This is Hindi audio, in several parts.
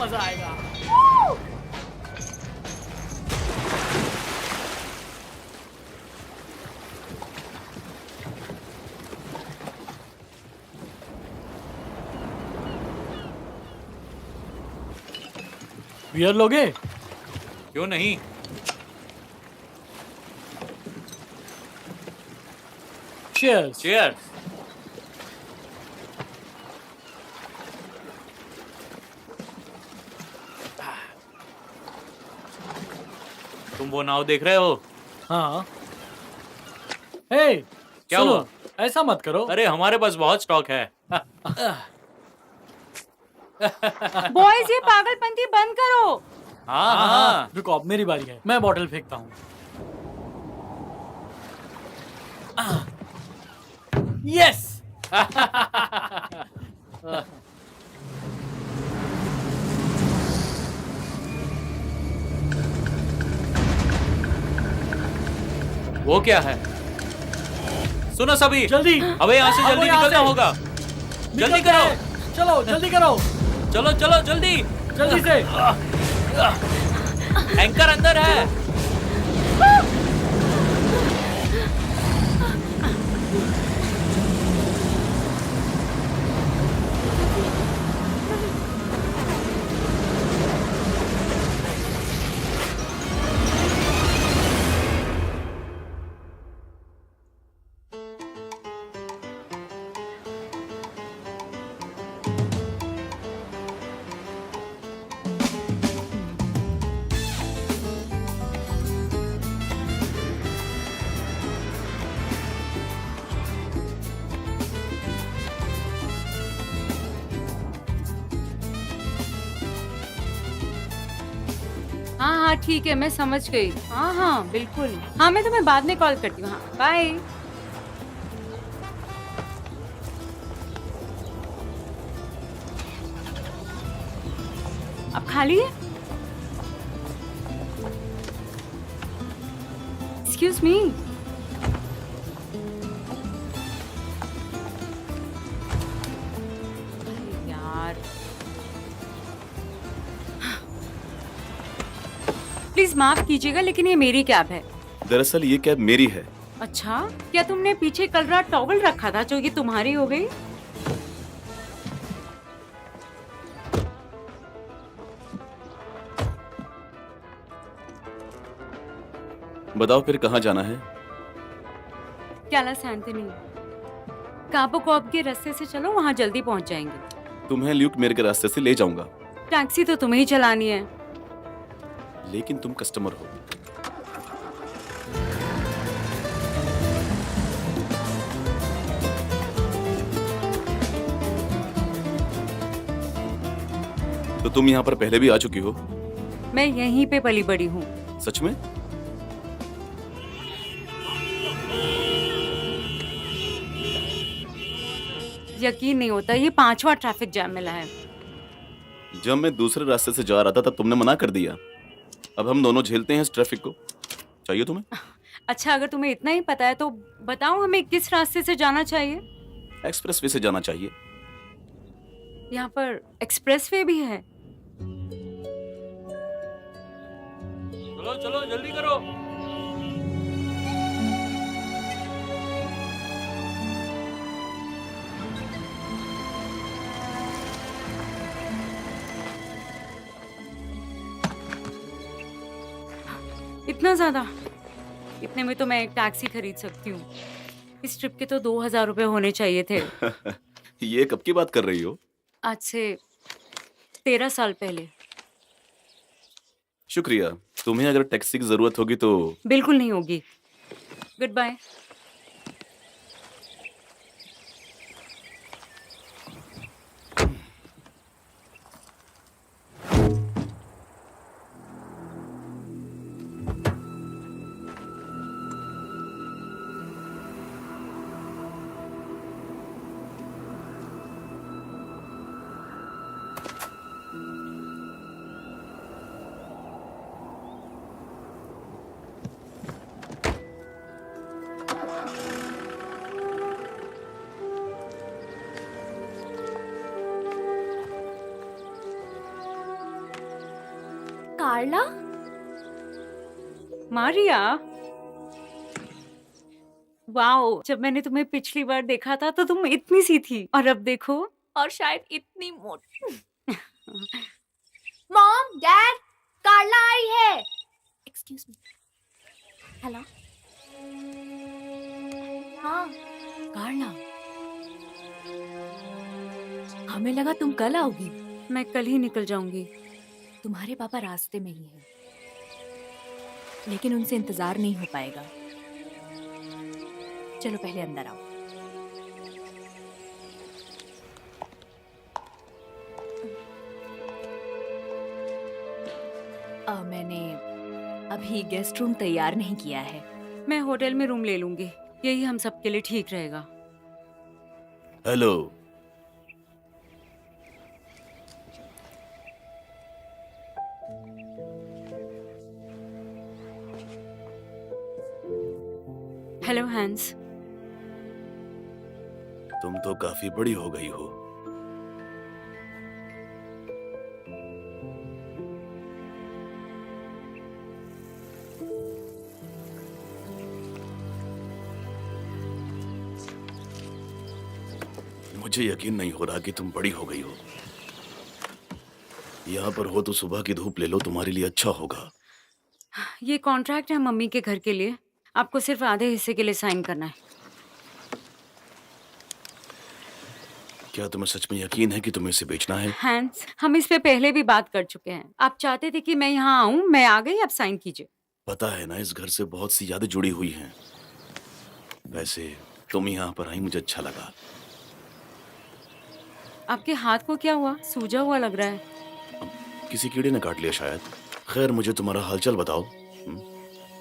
मजा आएगा। बियर लोगे? क्यों नहीं? Cheers. चीयर्स। तुम वो नाव देख रहे हो? हाँ। हे, क्या सुनो, हुआ? ऐसा मत करो। अरे हमारे पास बहुत स्टॉक है। बॉयज ये पागलपंती बंद करो। हाँ हाँ हाँ। रुको, अब मेरी बारी है। मैं बॉटल फेंकता हूँ। यस। वो क्या है? सुनो सभी, जल्दी। अबे यहाँ से भागो जल्दी यहाँ निकलना से। होगा। जल्दी निकलते करो। हैं। चलो जल्दी करो। चलो चलो जल्दी। जल्दी से। एंकर अंदर है। हाँ हाँ ठीक है, मैं समझ गई। हाँ हाँ बिल्कुल। हाँ मैं तुम्हें बाद में कॉल करती हूँ। हाँ बाय। अब खाली है? Excuse me. यार प्लीज माफ कीजिएगा, लेकिन ये मेरी कैब है। दरअसल ये कैब मेरी है। अच्छा, क्या तुमने पीछे कल रात टॉवल रखा था जो ये तुम्हारी हो गई? बताओ फिर कहाँ जाना है? कैलास एंथनी। काबो कॉब के रास्ते से चलो, वहाँ जल्दी पहुँच जाएंगे। तुम्हें ल्यूक मेरे के रास्ते से ले जाऊंगा। टैक्सी तो तुम्हें ही चलानी है। लेकिन तुम कस्टमर हो। तो तुम यहाँ पर पहले भी आ चुकी हो? मैं यहीं पे पली बड़ी हूँ। सच में? यकीन नहीं होता, ये 5वां ट्रैफिक जैम मिला है। जब मैं दूसरे रास्ते से जा रहा था तब तुमने मना कर दिया। अब हम दोनों झेलते हैं इस ट्रैफिक को। चाहिए तुम्हें? अच्छा, अगर तुम्हें इतना ही पता है तो बताओ हमें किस रास्ते से जाना चाहिए? एक्सप्रेस वे से जाना चाहिए। यहाँ पर एक्सप्रेसवे भी है? चलो चलो जल्दी करो। इतना ज्यादा? इतने में तो मैं एक टैक्सी खरीद सकती हूँ। इस ट्रिप के तो 2000 रुपए होने चाहिए थे। ये कब की बात कर रही हो? आज से 13 साल पहले। शुक्रिया। तुम्हें अगर टैक्सी की जरूरत होगी तो बिल्कुल नहीं होगी। Good bye. Carla? Maria, wow, जब मैंने तुम्हें पिछली बार देखा था तो तुम इतनी सी थी और अब देखो। और शायद इतनी मोटी। मॉम, डैड, कार्ला आई है। Excuse me. हेलो। हाँ। कार्ला, हमें लगा तुम कल आओगी। मैं कल ही निकल जाऊंगी। तुम्हारे पापा रास्ते में ही हैं, लेकिन उनसे इंतजार नहीं हो पाएगा। चलो पहले अंदर आओ। मैंने अभी गेस्ट रूम तैयार नहीं किया है। मैं होटल में रूम ले लूंगी, यही हम सबके लिए ठीक रहेगा। हेलो। Hello Hans. तुम तो काफी बड़ी हो गई हो। मुझे यकीन नहीं हो रहा कि तुम बड़ी हो गई हो। यहाँ पर हो तो सुबह की धूप ले लो, तुम्हारे लिए अच्छा होगा। ये कॉन्ट्रैक्ट है मम्मी के घर के लिए, आपको सिर्फ आधे हिस्से के लिए साइन करना है। क्या तुम्हें सच में यकीन है कि तुम्हें इसे बेचना है? हैंस, हम इस पे पहले भी बात कर चुके हैं। आप चाहते थे कि मैं यहाँ आऊँ, मैं आ गई, आप साइन कीजिए। पता है ना, इस घर से बहुत सी यादें जुड़ी हुई हैं। वैसे तुम यहाँ पर आई, मुझे अच्छा लगा। आपके हाथ को क्या हुआ? सूजा हुआ लग रहा है। किसी कीड़े ने काट लिया शायद। खैर, मुझे तुम्हारा हालचाल बताओ।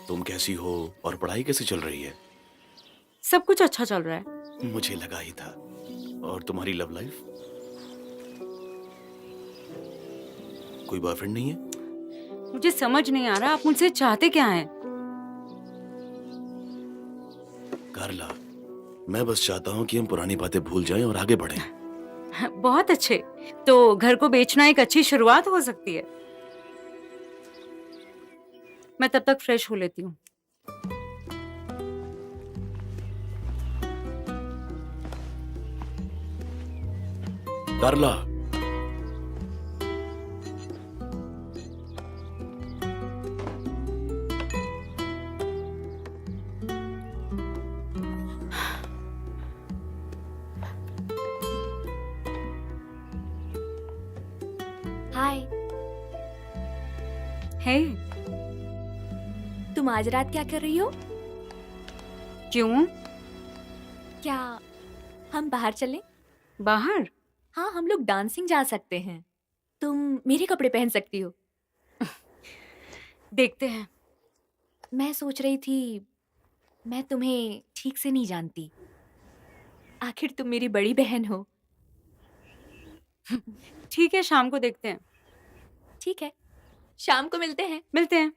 तुम कैसी हो और पढ़ाई कैसे चल रही है? सब कुछ अच्छा चल रहा है। मुझे लगा ही था। और तुम्हारी लव लाइफ? कोई बॉयफ्रेंड नहीं है? मुझे समझ नहीं आ रहा आप मुझसे चाहते क्या हैं? कार्ला, मैं बस चाहता हूँ कि हम पुरानी बातें भूल जाएं और आगे बढ़ें। बहुत अच्छे। तो घर को बेचना एक अच्छी शुरुआत हो सकती है। मैं तब तक फ्रेश हो लेती हूँ। कार्ला, हाय। हे, तुम आज रात क्या कर रही हो? क्यों? क्या हम बाहर चलें? बाहर? हाँ, हम लोग डांसिंग जा सकते हैं। तुम मेरे कपड़े पहन सकती हो। देखते हैं। मैं सोच रही थी, मैं तुम्हें ठीक से नहीं जानती। आखिर तुम मेरी बड़ी बहन हो। ठीक है, शाम को देखते हैं। ठीक है, शाम को मिलते हैं। मिलते हैं।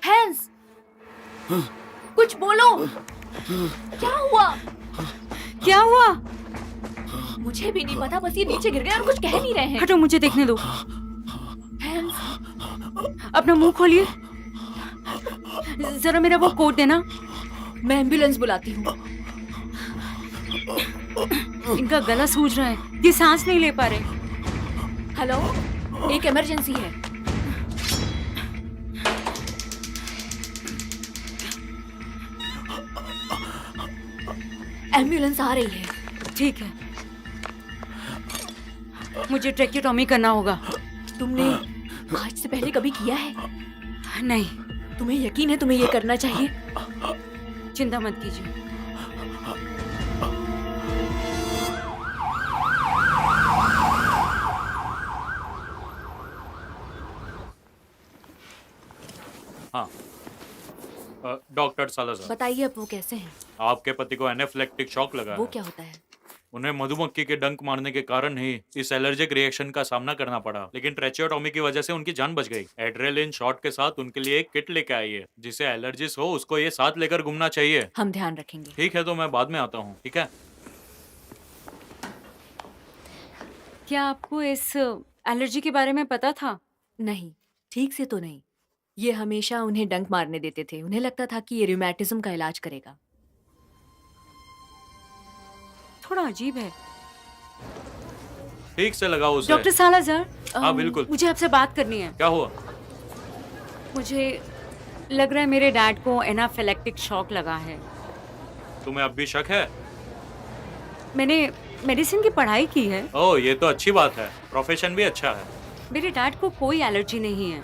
हैंस, कुछ बोलो। क्या हुआ? क्या हुआ? मुझे भी नहीं पता, बस ये नीचे गिर गए और कुछ कह नहीं रहे हैं। हटो, मुझे देखने दो। हैंस, अपना मुंह खोलिए। जरा मेरा वो कोट देना। मैं एम्बुलेंस बुलाती हूँ। इनका गला सूज रहा है, ये सांस नहीं ले पा रहे। हेलो, एक इमरजेंसी है। एम्बुलेंस आ रही है। ठीक है, मुझे ट्रेक्योटॉमी करना होगा। तुमने आज से पहले कभी किया है? नहीं। तुम्हें यकीन है तुम्हें ये करना चाहिए? चिंता मत कीजिए। हाँ, डॉक्टर सालाज़ार, बताइए अब वो कैसे हैं? आपके पति को एनाफिलेक्टिक शॉक लगा वो है। क्या होता है? उन्हें मधुमक्खी के डंक मारने के कारण ही इस एलर्जिक रिएक्शन का सामना करना पड़ा, लेकिन ट्रेचियोटॉमी की वजह से उनकी जान बच गई। एड्रेलिन शॉट के साथ उनके लिए एक किट लेके आई है। जिसे एलर्जिस हो उसको ये साथ लेकर घूमना चाहिए। हम ध्यान रखेंगे। ठीक है, तो मैं बाद में आता हूँ। ठीक है। क्या आपको इस एलर्जी के बारे में पता था? नहीं, ठीक से तो नहीं। ये हमेशा उन्हें डंक मारने देते थे। उन्हें लगता था कि ये रूमेटिज्म का इलाज करेगा। थोड़ा अजीब है। ठीक से लगाओ उसे। डॉक्टर सालाज़र, हाँ, बिल्कुल। मुझे आपसे बात करनी है। क्या हुआ? मुझे लग रहा है मेरे डैड को एनाफिलेक्टिक शॉक लगा है। तुम्हें अब भी शक है? मैंने मेडिसिन की पढ़ाई की है। ओह, ये तो अच्छी बात है। प्रोफेशन भी अच्छा है। मेरे डैड को कोई एलर्जी नहीं है।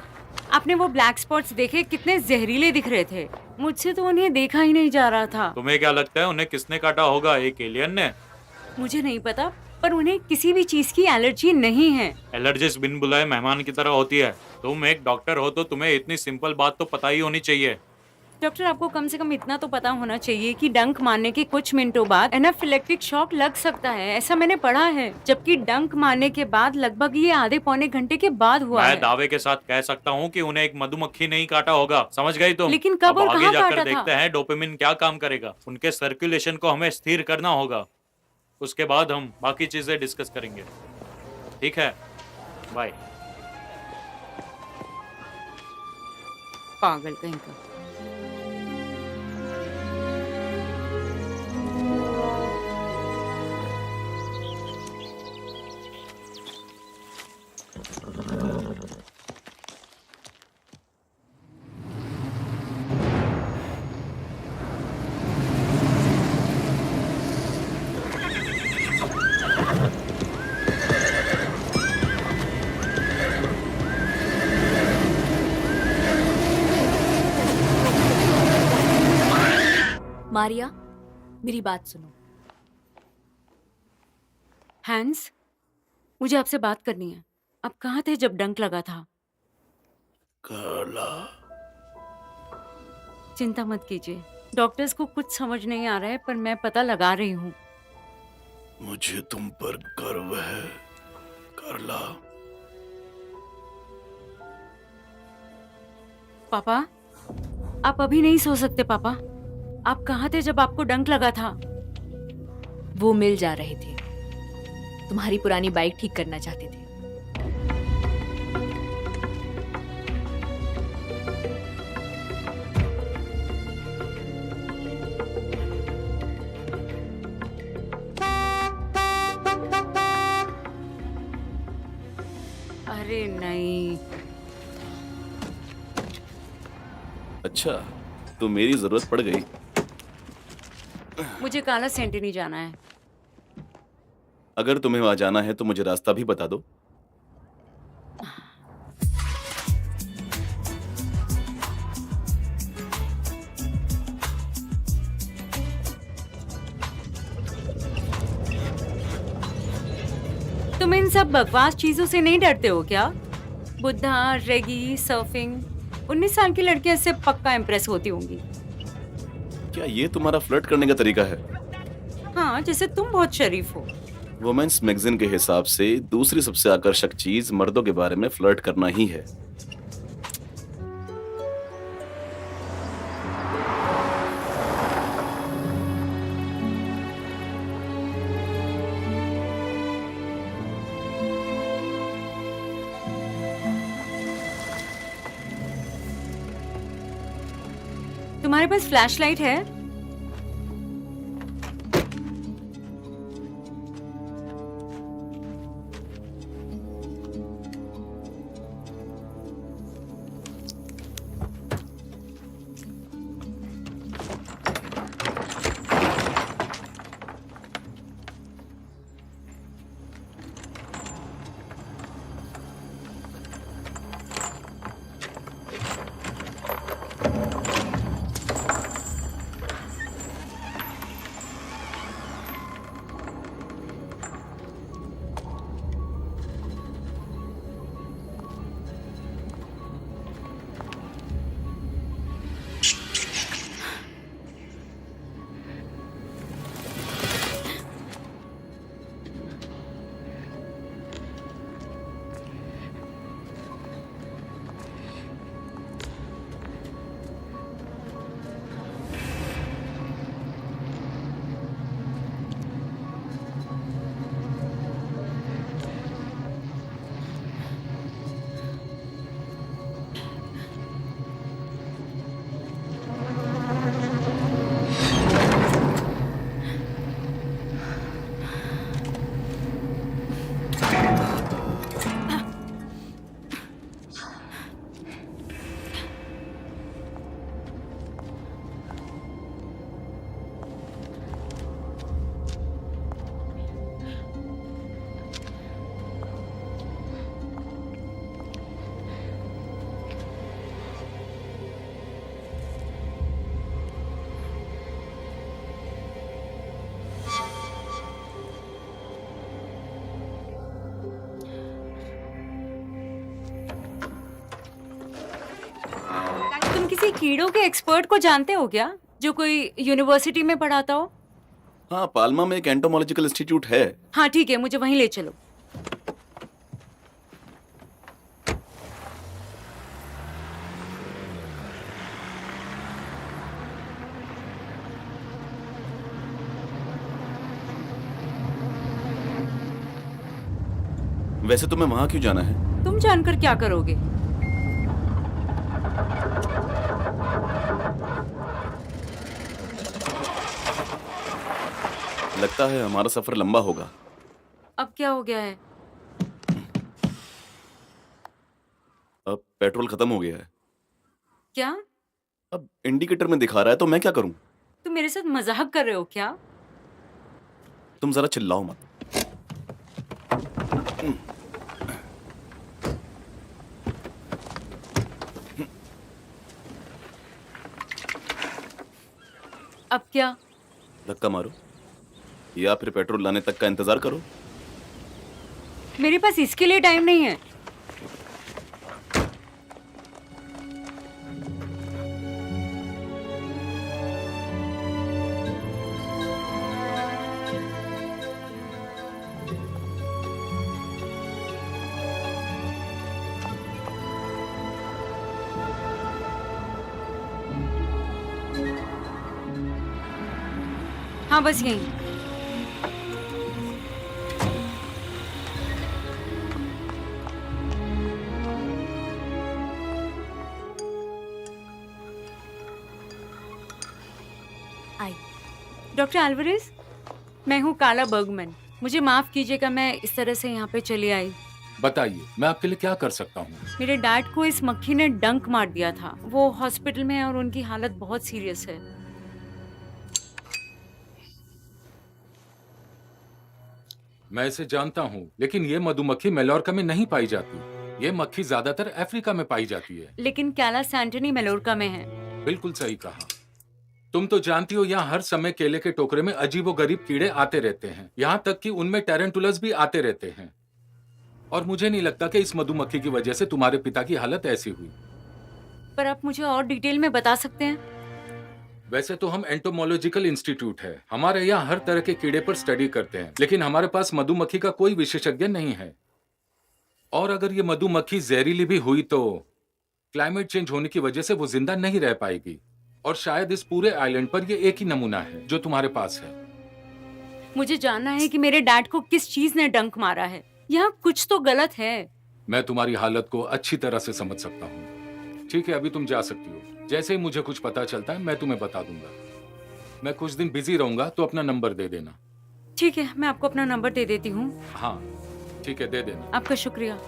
आपने वो ब्लैक स्पॉट्स देखे, कितने जहरीले दिख रहे थे। मुझसे तो उन्हें देखा ही नहीं जा रहा था। तुम्हें क्या लगता है उन्हें किसने काटा होगा? एक एलियन ने? मुझे नहीं पता, पर उन्हें किसी भी चीज की एलर्जी नहीं है। एलर्जिस बिन बुलाए मेहमान की तरह होती है। तुम एक डॉक्टर हो तो तुम्हें इतनी सिंपल बात तो पता ही होनी चाहिए। डॉक्टर, आपको कम से कम इतना तो पता होना चाहिए कि डंक मारने के कुछ मिनटों बाद एनाफिलेक्टिक शॉक लग सकता है। ऐसा मैंने पढ़ा है, जबकि डंक मारने के बाद लगभग ये आधे पौने घंटे के बाद हुआ मैं है। दावे के साथ कह सकता हूँ कि उन्हें एक मधुमक्खी नहीं काटा होगा। समझ गई तुम? लेकिन कब अब और आगे कहाँ जाकर काटा था? देखते हैं डोपामिन क्या काम करेगा। उनके सर्कुलेशन को हमें स्थिर करना होगा। उसके बाद हम बाकी चीजें डिस्कस करेंगे। ठीक है, बाय। पागल कहीं का। मारिया, मेरी बात सुनो। हैंस, मुझे आपसे बात करनी है। आप कहाँ थे जब डंक लगा था? कार्ला, चिंता मत कीजिए। डॉक्टर्स को कुछ समझ नहीं आ रहा है, पर मैं पता लगा रही हूँ। मुझे तुम पर गर्व है कार्ला। पापा, आप अभी नहीं सो सकते। पापा, आप कहाँ थे जब आपको डंक लगा था? वो मिल जा रहे थे। तुम्हारी पुरानी बाइक ठीक करना चाहते थे। अरे नहीं। अच्छा, तो मेरी जरूरत पड़ गई। मुझे काला सेंटिनी जाना है। अगर तुम्हें वहां जाना है तो मुझे रास्ता भी बता दो। तुम इन सब बकवास चीजों से नहीं डरते हो क्या? बुद्धा, रेगी, सर्फिंग। 19 साल की लड़कियां इससे पक्का इम्प्रेस होती होंगी। क्या ये तुम्हारा फ्लर्ट करने का तरीका है? हाँ, जैसे तुम बहुत शरीफ हो। वुमेन्स मैगजीन के हिसाब से दूसरी सबसे आकर्षक चीज मर्दों के बारे में फ्लर्ट करना ही है। तुम्हारे पास फ्लैशलाइट है? किसी कीड़ों के एक्सपर्ट को जानते हो क्या, जो कोई यूनिवर्सिटी में पढ़ाता हो? हाँ, पाल्मा में एक एंटोमोलॉजिकल इंस्टीट्यूट है। हाँ ठीक है, मुझे वहीं ले चलो। वैसे तुम्हें वहां क्यों जाना है? तुम जानकर क्या करोगे? लगता है हमारा सफर लंबा होगा। अब क्या हो गया है? अब पेट्रोल खत्म हो गया है। क्या अब इंडिकेटर में दिखा रहा है, तो मैं क्या करूं? तुम मेरे साथ मजाक कर रहे हो क्या? तुम जरा चिल्लाओ मत। अब क्या? धक्का मारो या फिर पेट्रोल लाने तक का इंतजार करो। मेरे पास इसके लिए टाइम नहीं है। हाँ बस यही। आई। डॉक्टर एल्वारेज, मैं हूँ काला बर्गमैन। मुझे माफ कीजिएगा, मैं इस तरह से यहाँ पे चली आई। बताइए, मैं आपके लिए क्या कर सकता हूँ? मेरे डैड को इस मक्खी ने डंक मार दिया था। वो हॉस्पिटल में है और उनकी हालत बहुत सीरियस है। मैं इसे जानता हूँ, लेकिन ये मधुमक्खी मेलोर्का में नहीं पाई जाती। ये मक्खी ज्यादातर अफ्रीका में पाई जाती है। लेकिन कैला सैंटनी मेलोर्का में है। बिल्कुल सही कहा। तुम तो जानती हो, यहाँ हर समय केले के टोकरे में अजीबोगरीब कीड़े आते रहते हैं। यहाँ तक कि उनमें टेरेंटुलस भी आते रहते हैं। और मुझे नहीं लगता कि इस मधुमक्खी की वजह से तुम्हारे पिता की हालत ऐसी हुई। पर आप मुझे और डिटेल में बता सकते हैं? वैसे तो हम एंटोमोलॉजिकल इंस्टीट्यूट है, हमारे यहाँ हर तरह के कीड़े पर स्टडी करते हैं, लेकिन हमारे पास मधुमक्खी का कोई विशेषज्ञ नहीं है। और अगर ये मधुमक्खी जहरीली भी हुई तो क्लाइमेट चेंज होने की वजह से वो जिंदा नहीं रह पाएगी। और शायद इस पूरे आइलैंड पर ये एक ही नमूना है जो तुम्हारे पास है। मुझे जानना है कि मेरे डैड को किस चीज ने डंक मारा है। यहाँ कुछ तो गलत है। मैं तुम्हारी हालत को अच्छी तरह से समझ सकता हूँ। ठीक है, अभी तुम जा सकती हो। जैसे ही मुझे कुछ पता चलता है मैं तुम्हें बता दूंगा। मैं कुछ दिन बिजी रहूंगा, तो अपना नंबर दे देना। ठीक है, मैं आपको अपना नंबर दे देती हूँ। हाँ ठीक है, दे देना। आपका शुक्रिया।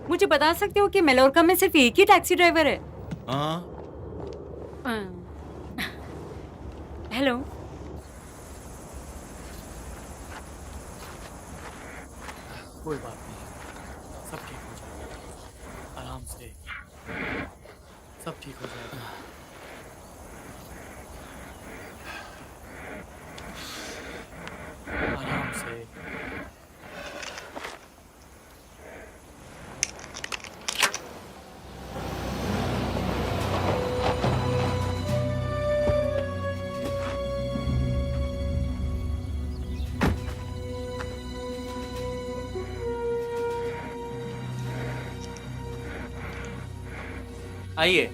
मुझे बता सकते हो कि मेलोर्का में सिर्फ एक ही टैक्सी ड्राइवर है? हेलो, कोई बात नहीं, सब ठीक हो जाएगा। आराम से, सब ठीक हो जाएगा। आराम से। आइए।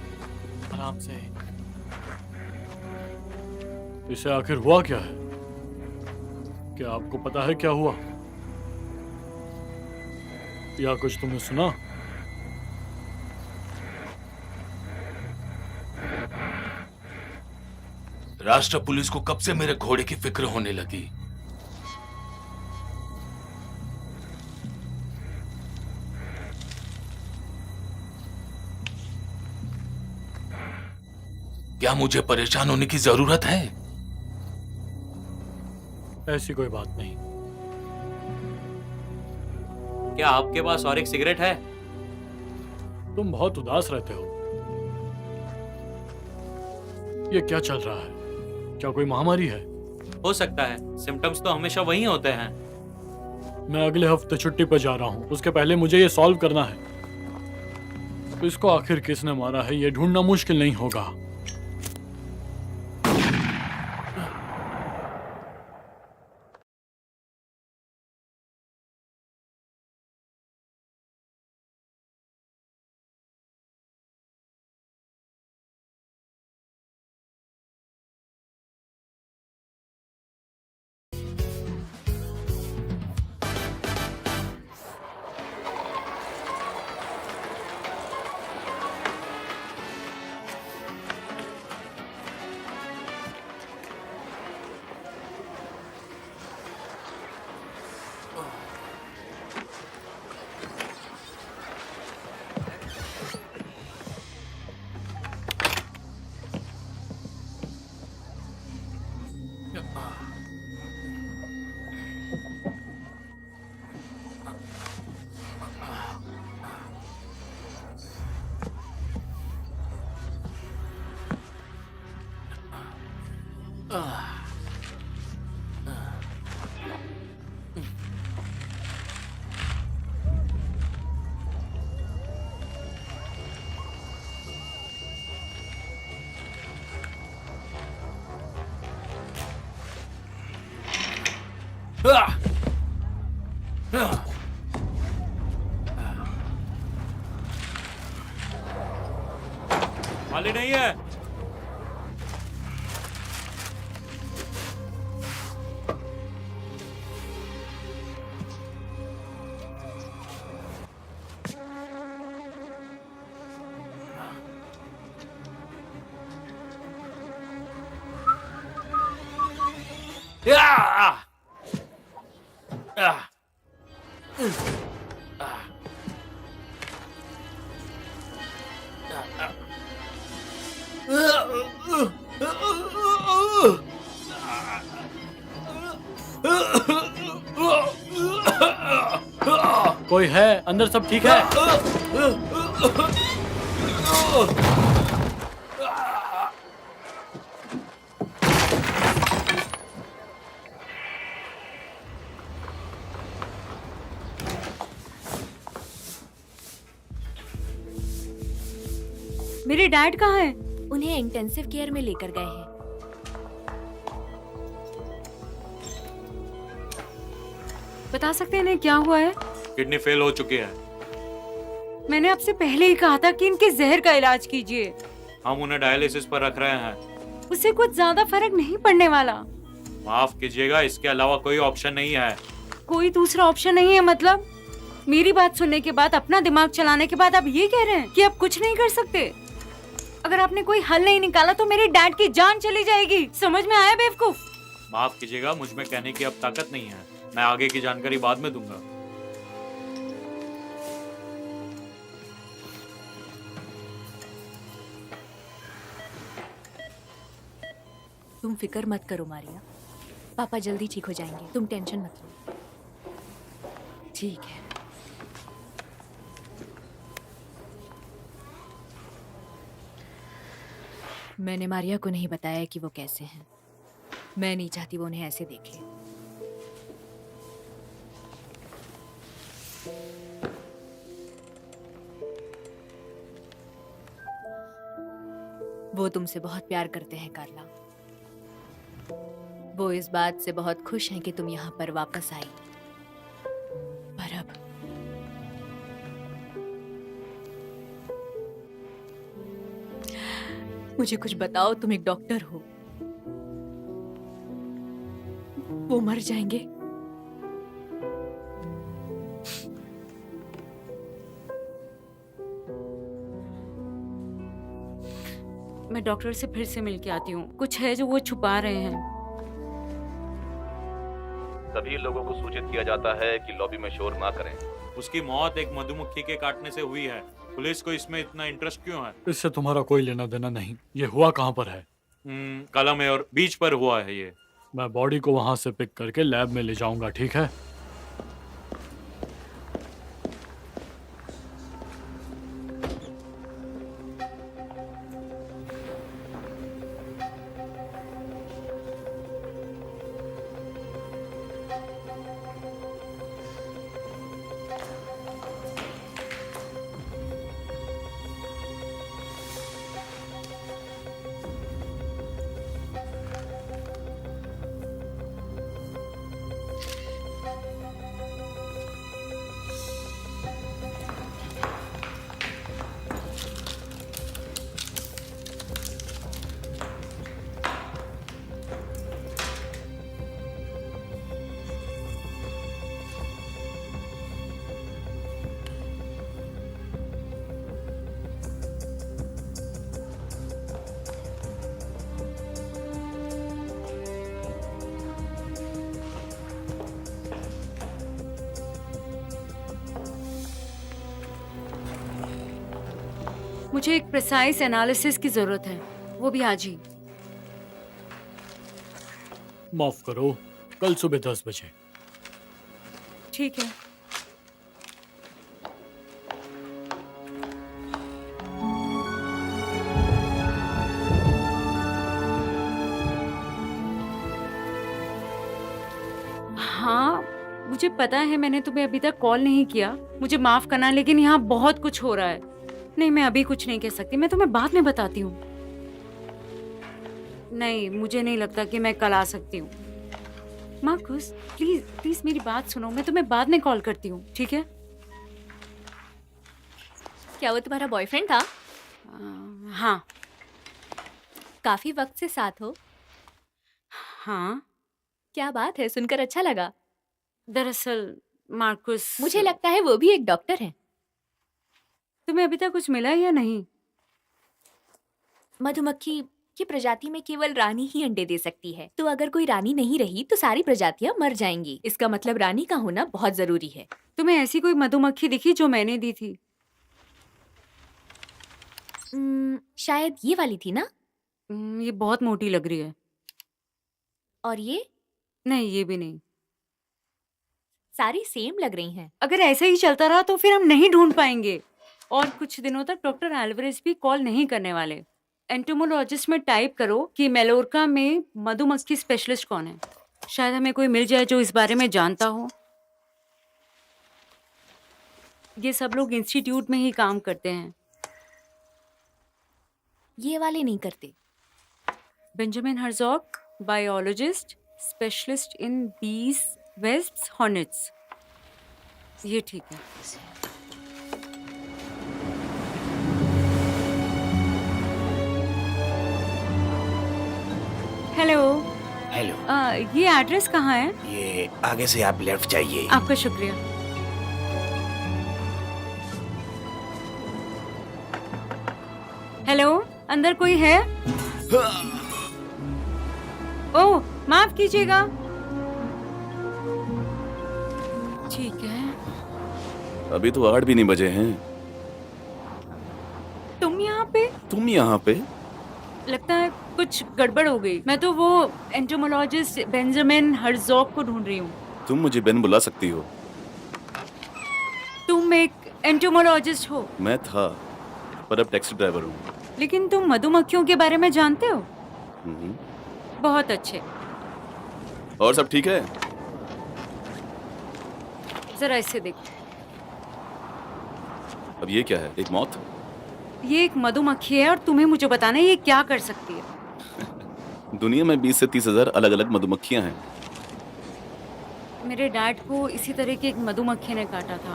आराम से। इसे आखिर हुआ क्या है? क्या आपको पता है क्या हुआ, या कुछ तुमने सुना? राष्ट्र पुलिस को कब से मेरे घोड़े की फिक्र होने लगी। क्या मुझे परेशान होने की जरूरत है? ऐसी कोई बात नहीं। क्या आपके पास और एक सिगरेट है? तुम बहुत उदास रहते हो। ये क्या चल रहा है? क्या कोई महामारी है? हो सकता है, सिम्टम्स तो हमेशा वही होते हैं। मैं अगले हफ्ते छुट्टी पर जा रहा हूँ, उसके पहले मुझे ये सॉल्व करना है। इसको आखिर किसने मारा है ये ढूंढना मुश्किल नहीं होगा। खाली नहीं है। कोई है अंदर? सब ठीक है? मेरे डैड कहाँ हैं? उन्हें इंटेंसिव केयर में लेकर गए हैं। बता सकते हैं इन्हें क्या हुआ है? किडनी फेल हो चुकी है। मैंने आपसे पहले ही कहा था कि इनके जहर का इलाज कीजिए। हम उन्हें डायलिसिस पर रख रहे हैं। उससे कुछ ज्यादा फर्क नहीं पड़ने वाला। माफ कीजिएगा, इसके अलावा कोई ऑप्शन नहीं है। कोई दूसरा ऑप्शन नहीं है मतलब? मेरी बात सुनने के बाद, अपना दिमाग चलाने के बाद आप ये कह रहे हैं कि आप कुछ नहीं कर सकते? अगर आपने कोई हल नहीं निकाला तो मेरे डैड की जान चली जाएगी। समझ में आया बेवकूफ? माफ कीजिएगा, मुझ में कहने की अब ताकत नहीं है। मैं आगे की जानकारी बाद में दूंगा। तुम फिक्र मत करो मारिया, पापा जल्दी ठीक हो जाएंगे, तुम टेंशन मत लो। ठीक है। मैंने मारिया को नहीं बताया कि वो कैसे हैं। मैं नहीं चाहती वो उन्हें ऐसे देखे। वो तुमसे बहुत प्यार करते हैं कार्ला। वो इस बात से बहुत खुश हैं कि तुम यहाँ पर वापस आई। पर अब मुझे कुछ बताओ, तुम एक डॉक्टर हो। वो मर जाएंगे। मैं डॉक्टर से फिर से मिल के आती हूँ। कुछ है जो वो छुपा रहे हैं। सभी लोगों को सूचित किया जाता है कि लॉबी में शोर ना करें। उसकी मौत एक मधुमक्खी के काटने से हुई है। पुलिस को इसमें इतना इंटरेस्ट क्यों है? इससे तुम्हारा कोई लेना देना नहीं। ये हुआ कहाँ पर है? काला में और बीच पर हुआ है ये। मैं बॉडी को वहां से पिक करके लैब में ले जाऊंगा, ठीक है? मुझे एक प्रिसाइज एनालिसिस की जरूरत है, वो भी आज ही। माफ करो, कल सुबह 10 बजे। ठीक है। हाँ, मुझे पता है मैंने तुम्हें अभी तक कॉल नहीं किया, मुझे माफ करना, लेकिन यहाँ बहुत कुछ हो रहा है। नहीं, मैं अभी कुछ नहीं कह सकती, मैं तुम्हें बाद में बताती हूँ। नहीं, मुझे नहीं लगता कि मैं कल आ सकती हूँ। मार्कस, प्लीज प्लीज मेरी बात सुनो, मैं तुम्हें बाद में कॉल करती हूँ, ठीक है? क्या वो तुम्हारा बॉयफ्रेंड था? हाँ। काफी वक्त से साथ हो? हाँ, क्या बात है, सुनकर अच्छा लगा। दरअसल मार्कस, मुझे लगता है वो भी एक डॉक्टर है। तुम्हें अभी तक कुछ मिला या नहीं? मधुमक्खी की प्रजाति में केवल रानी ही अंडे दे सकती है, तो अगर कोई रानी नहीं रही तो सारी प्रजातियां मर जाएंगी। इसका मतलब रानी का होना बहुत जरूरी है। तुम्हें ऐसी कोई मधुमक्खी दिखी जो मैंने दी थी? शायद ये वाली थी ना? ये बहुत मोटी लग रही है। और ये? नहीं, ये भी नहीं। सारी सेम लग रही हैं। अगर ऐसे ही चलता रहा तो फिर हम नहीं ढूंढ पाएंगे, और कुछ दिनों तक डॉक्टर एल्वरेज भी कॉल नहीं करने वाले। एंटोमोलॉजिस्ट में टाइप करो कि मेलोर्का में मधुमक्खी स्पेशलिस्ट कौन है, शायद हमें कोई मिल जाए जो इस बारे में जानता हो। ये सब लोग इंस्टीट्यूट में ही काम करते हैं। ये वाले नहीं करते। Benjamin Herzog, biologist, specialist in बीज, वेस्प्स, हॉर्नेट्स। ये ठीक है। हेलो। हेलो। ये एड्रेस कहाँ है? ये आगे से आप लेफ्ट जाइए। आपका शुक्रिया। हेलो, अंदर कोई है? ओह, माफ कीजिएगा। ठीक है। अभी तो 8 भी नहीं बजे हैं। तुम यहाँ पे? तुम यहाँ पे? लगता है कुछ गड़बड़ हो गई। मैं तो वो एंटोमोलॉजिस्ट बेंजामिन हर्जॉग को ढूंढ रही हूँ। तुम मुझे बेन बुला सकती हो। तुम एक एंटोमोलॉजिस्ट हो? मैं था, पर अब टैक्सी ड्राइवर हूँ। लेकिन तुम मधुमक्खियों के बारे में जानते हो? बहुत अच्छे। और सब ठीक है? जरा इसे देखो। अब ये क्या है, एक मौत? ये एक मधुमक्खी है और तुम्हें मुझे बताना है ये क्या कर सकती है। दुनिया में 20 से 30 हजार अलग अलग मधुमक्खियां हैं। मेरे डैड को इसी तरह की एक मधुमक्खी ने काटा था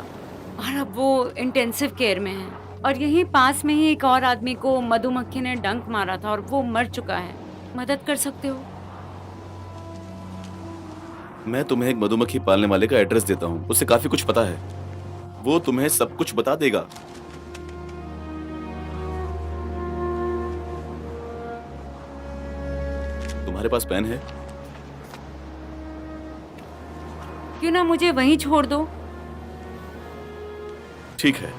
और अब वो इंटेंसिव केयर में है। और यहीं पास में ही एक और आदमी को मधुमक्खी ने डंक मारा था और वो मर चुका है। मदद कर सकते हो? मैं तुम्हें एक मधुमक्खी पालने वाले का एड्रेस देता हूँ, उससे काफी कुछ पता है। वो तुम्हें सब कुछ बता देगा। तुम्हारे पास पेन है? क्यों ना मुझे वहीं छोड़ दो। ठीक है।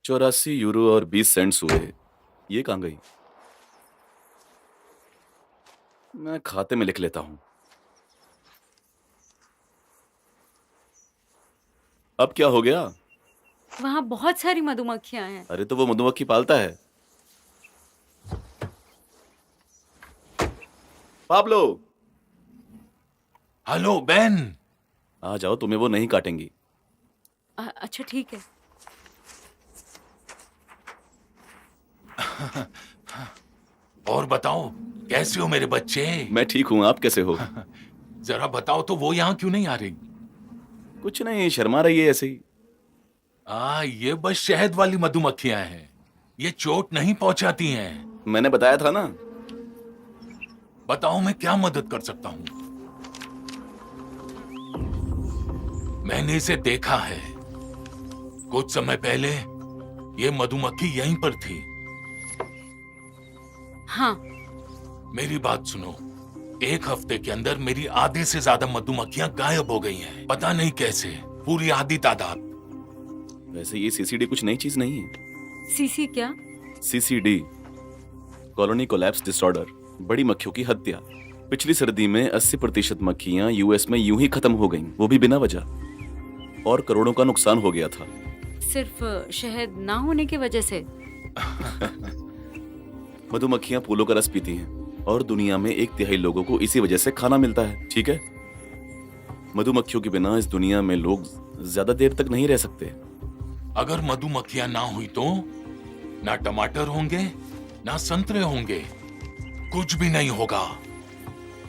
€84 और 20 सेंट्स हुए। ये कहाँ गई? मैं खाते में लिख लेता हूं। अब क्या हो गया? वहाँ बहुत सारी मधुमक्खियां हैं। अरे तो वो मधुमक्खी पालता है। Pablo, hello Ben. आ जाओ, तुम्हें वो नहीं काटेंगी। अच्छा ठीक है। और बताओ, कैसे हो मेरे बच्चे? मैं ठीक हूँ, आप कैसे हो? जरा बताओ तो, वो यहाँ क्यों नहीं आ रही? कुछ नहीं, शर्मा रही है ऐसे ही। ये बस शहद वाली मधुमक्खियां हैं। ये चोट नहीं पहुंचाती हैं। मैंने बताया था ना। बताओ मैं क्या मदद कर सकता हूं? मैंने इसे देखा है। कुछ समय पहले ये मधुमक्खी यहीं पर थी। हाँ, मेरी बात सुनो, एक हफ्ते के अंदर मेरी आधे से ज्यादा मधुमक्खियां गायब हो गई हैं। पता नहीं कैसे, पूरी आधी तादाद। वैसे ये सीसीडी कुछ नई चीज नहीं है। सीसी क्या? सीसीडी, कॉलोनी कोलैप्स डिसऑर्डर, बड़ी मक्खियों की हत्या। पिछली सर्दी में 80% मक्खियां यूएस में यूं ही खत्म हो गईं, वो भी बिना वजह, और करोड़ों का नुकसान हो गया था। सिर्फ शहद ना होने की वजह से? मधुमक्खियां फूलों का रस पीती हैं और दुनिया में 1/3 लोगों को इसी वजह से खाना मिलता है। ठीक है, मधुमक्खियों के बिना इस दुनिया में लोग ज्यादा देर तक नहीं रह सकते। अगर मधुमक्खियां ना हुई तो ना टमाटर होंगे, ना संतरे होंगे, कुछ भी नहीं होगा,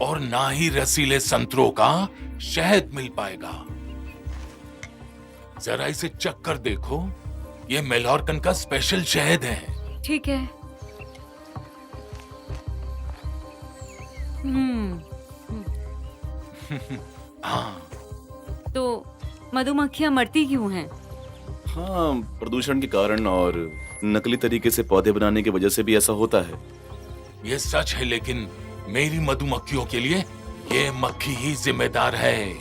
और ना ही रसीले संतरों का शहद मिल पाएगा। जरा इसे चख कर देखो, ये मेलॉर्कन का स्पेशल शहद है। ठीक है। हाँ, तो मधुमक्खियां मरती क्यों हैं? हाँ, प्रदूषण के कारण और नकली तरीके से पौधे बनाने की वजह से भी ऐसा होता है। ये सच है, लेकिन मेरी मधुमक्खियों के लिए ये मक्खी ही जिम्मेदार है।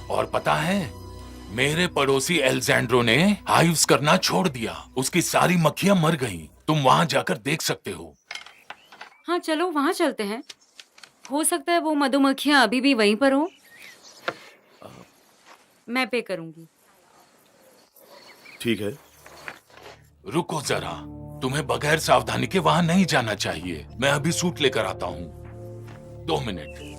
और पता है, मेरे पड़ोसी एल्जेंड्रो ने हाइव्स करना छोड़ दिया, उसकी सारी मक्खियां मर गईं। तुम वहां जाकर देख सकते हो। हाँ, चलो वहां चलते हैं। हो सकता है वो मधुमक्खियां अभी भी वहीं पर हो। मैं पे करूंगी। ठीक है, रुको जरा, तुम्हें बगैर सावधानी के वहां नहीं जाना चाहिए। मैं अभी सूट लेकर आता हूँ, 2 मिनट।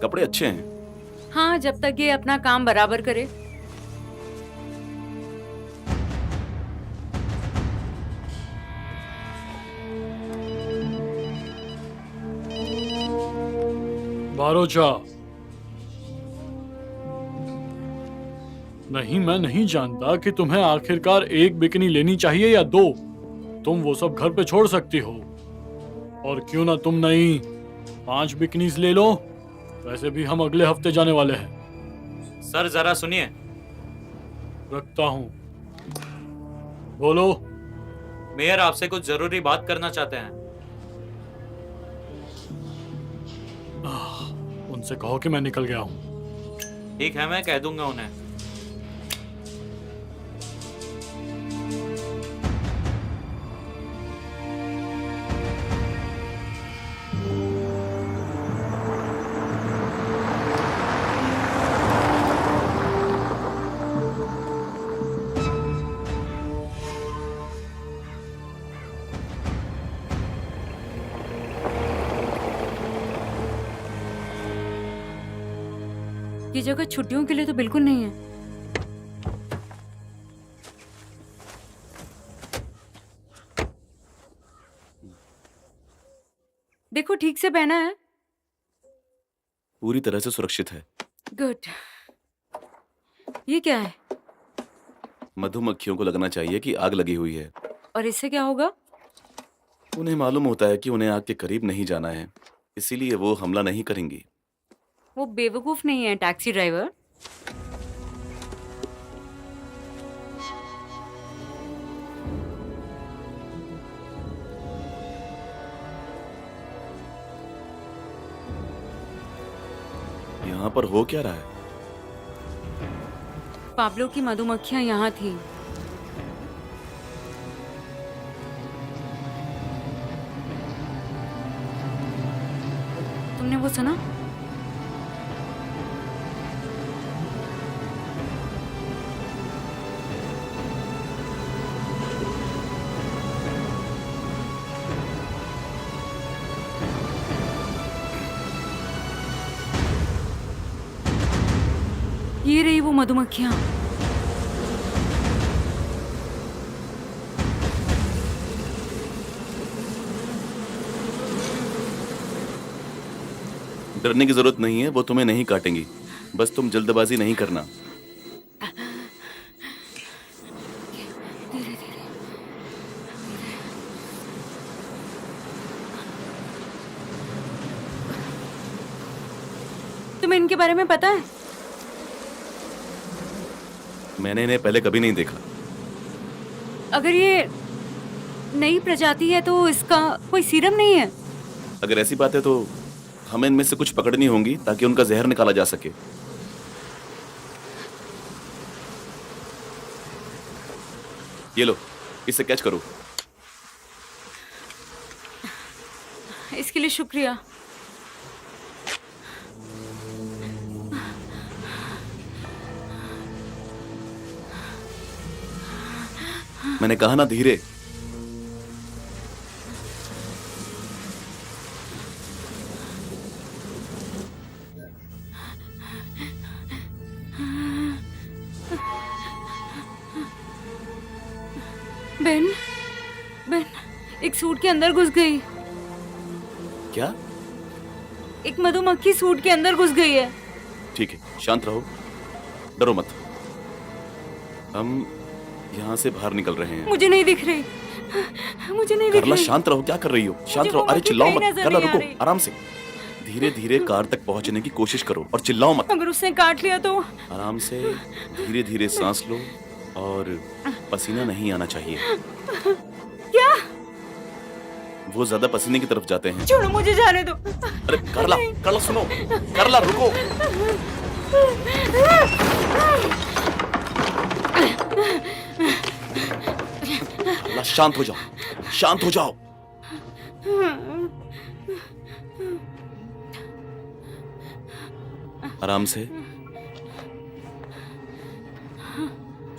कपड़े अच्छे हैं। हाँ, जब तक ये अपना काम बराबर करे। बारोचा, नहीं, मैं नहीं जानता कि तुम्हें आखिरकार 1 बिकनी लेनी चाहिए या 2। तुम वो सब घर पे छोड़ सकती हो, और क्यों ना तुम नहीं 5 बिकनीज ले लो। वैसे भी हम अगले हफ्ते जाने वाले हैं। सर जरा सुनिए। रखता हूँ, बोलो। मेयर आपसे कुछ जरूरी बात करना चाहते हैं। उनसे कहो कि मैं निकल गया हूँ। ठीक है, मैं कह दूंगा उन्हें। ये जगह छुट्टियों के लिए तो बिल्कुल नहीं है। देखो, ठीक से पहना है? पूरी तरह से सुरक्षित है। गुड। ये क्या है? मधुमक्खियों को लगना चाहिए कि आग लगी हुई है। और इससे क्या होगा? उन्हें मालूम होता है कि उन्हें आग के करीब नहीं जाना है, इसीलिए वो हमला नहीं करेंगी। वो बेवकूफ नहीं है टैक्सी ड्राइवर। यहाँ पर हो क्या रहा है? पाब्लो की मधुमक्खियां यहाँ थी। तुमने वो सुना? ये रही वो मधुमक्खियां। डरने की जरूरत नहीं है, वो तुम्हें नहीं काटेंगी। बस तुम जल्दबाजी नहीं करना। तुम्हें इनके बारे में पता है? मैंने इन्हें पहले कभी नहीं देखा। अगर ये नई प्रजाति है तो इसका कोई सीरम नहीं है? अगर ऐसी बात है तो हमें इनमें से कुछ पकड़नी होंगी ताकि उनका जहर निकाला जा सके। ये लो, इसे कैच करो। इसके लिए शुक्रिया। मैंने कहा ना धीरे। बेन, बेन, एक सूट के अंदर घुस गई। क्या? एक मधुमक्खी सूट के अंदर घुस गई है। ठीक है, शांत रहो, डरो मत। हम यहाँ से बाहर निकल रहे हैं। मुझे नहीं दिख रही, मुझे नहीं दिख करला रही। शांत रहो, क्या कर रही हो? शांत रहो। वो अरे मक्खी चिल्लाओ कहीं मत। नजर करला नहीं आ रुको, रही। आराम से। धीरे धीरे कार तक पहुंचने की कोशिश करो और चिल्लाओ मत। अगर उसने काट लिया तो? आराम से धीरे धीरे सांस लो और पसीना नहीं आना चाहिए। क्या? वो ज्यादा पसीने की तरफ जाते हैं। छोड़ो, मुझे जाने दो। अरे करला, करला सुनो, करला रुको। करला शांत हो जाओ, शांत हो जाओ। आराम से,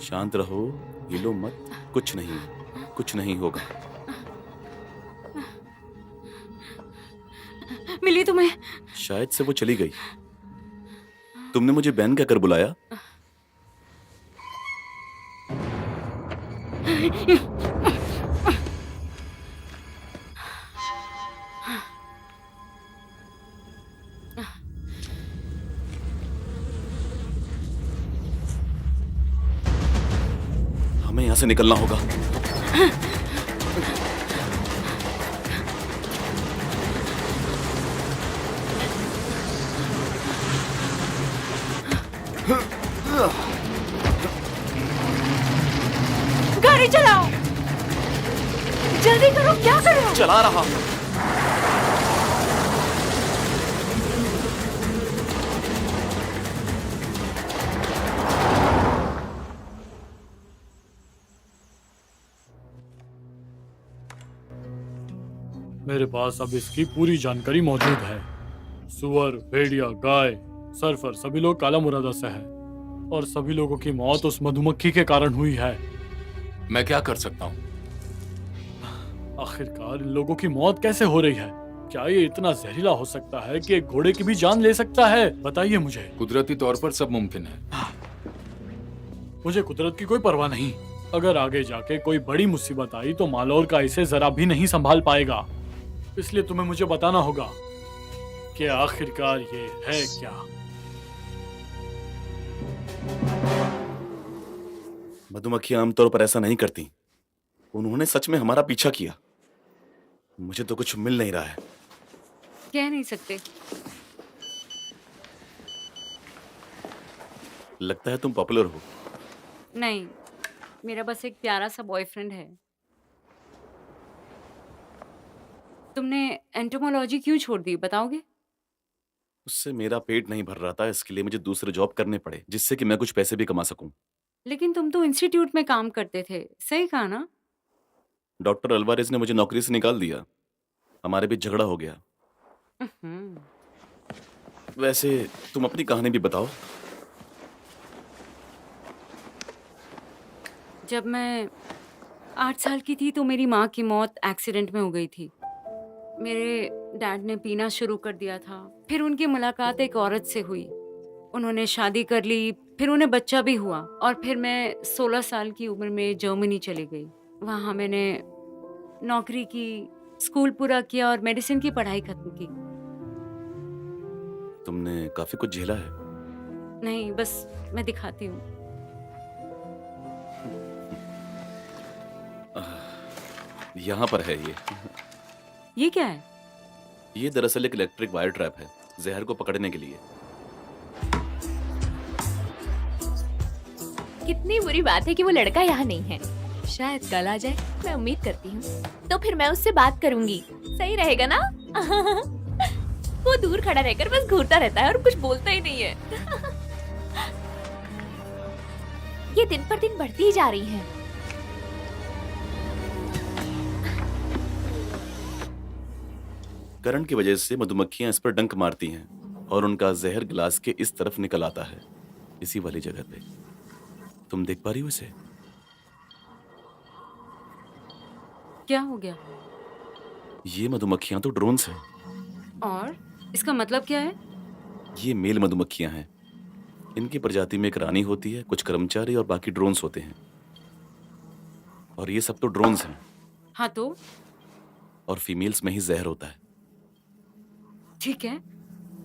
शांत रहो, हिलो मत। कुछ नहीं, कुछ नहीं होगा। मिली तुम्हें? शायद से वो चली गई। तुमने मुझे बहन कहकर बुलाया। हमें यहां से निकलना होगा। गाड़ी चलाओ, जल्दी करो। क्या कर रहे हो? चला रहा हूं। मेरे पास अब इसकी पूरी जानकारी मौजूद है। सुअर, भेड़िया, गाय, सर्फर सभी लोग काला मुरादा से हैं और सभी लोगों की मौत उस मधुमक्खी के कारण हुई है। मैं क्या कर सकता हूँ? आखिरकार इन लोगों की मौत कैसे हो रही है? क्या ये इतना जहरीला हो सकता है कि एक घोड़े की भी जान ले सकता है? बताइए मुझे। कुदरती तौर पर सब मुमकिन है। मुझे कुदरत की कोई परवाह नहीं। अगर आगे जाके कोई बड़ी मुसीबत आई तो मालौर का इसे जरा भी नहीं संभाल पाएगा। इसलिए तुम्हें मुझे बताना होगा कि आखिरकार ये है क्या। मधुमक्खियां आमतौर पर ऐसा नहीं करती। उन्होंने सच में हमारा पीछा किया। मुझे तो कुछ मिल नहीं रहा है। कह नहीं सकते। लगता है तुम पॉपुलर हो। नहीं, मेरा बस एक प्यारा सा बॉयफ्रेंड है। तुमने एंटोमोलॉजी क्यों छोड़ दी, बताओगे? उससे मेरा पेट नहीं भर रहा था, इसके लिए मुझे दूसरे जॉब करने पड़े जिससे कि मैं कुछ पैसे भी कमा सकूं। लेकिन तुम तो इंस्टीट्यूट में काम करते थे, सही कहा ना? डॉक्टर अल्वारेज ने मुझे नौकरी से निकाल दिया। हमारे बीच झगड़ा हो गया। वैसे तुम अपनी कहानी भी बताओ। जब मैं 8 साल की थी तो मेरी माँ की मौत एक्सीडेंट में हो गई थी। मेरे डैड ने पीना शुरू कर दिया था। फिर उनकी मुलाकात एक औरत से हुई। उन्होंने शादी कर ली, फिर उन्हें बच्चा भी हुआ और फिर मैं 16 साल की उम्र में जर्मनी चली गई। वहाँ मैंने नौकरी की, स्कूल पूरा किया और मेडिसिन की पढ़ाई खत्म की। तुमने काफी कुछ झेला है। नहीं, बस मैं दिखाती हूँ। यहाँ पर है ये क्या है? ये दरअसल एक इलेक्ट्रिक वायर ट्रैप है, जहर को पकड़ने के लिए। कितनी बुरी बात है कि वो लड़का यहाँ नहीं है। शायद कल आ जाए, मैं उम्मीद करती हूँ। तो फिर मैं उससे बात करूंगी, सही रहेगा ना? वो दूर खड़ा रहकर बस घूरता रहता है और कुछ बोलता ही नहीं है। ये दिन पर दिन बढ़ती ही जा रही है। करंट की वजह से मधुमक्खियां इस पर डंक मारती हैं और उनका जहर गिलास के इस तरफ निकल आता है, इसी वाली जगह पे। तुम देख पा रही हो इसे? क्या हो गया? ये मधुमक्खियां तो ड्रोन्स हैं। और इसका मतलब क्या है? ये मेल मधुमक्खियां हैं। इनकी प्रजाति में एक रानी होती है, कुछ कर्मचारी और बाकी ड्रोन्स होते हैं। और ये सब तो ड्रोन्स हैं। हाँ तो और फीमेल्स में ही जहर होता है। ठीक है,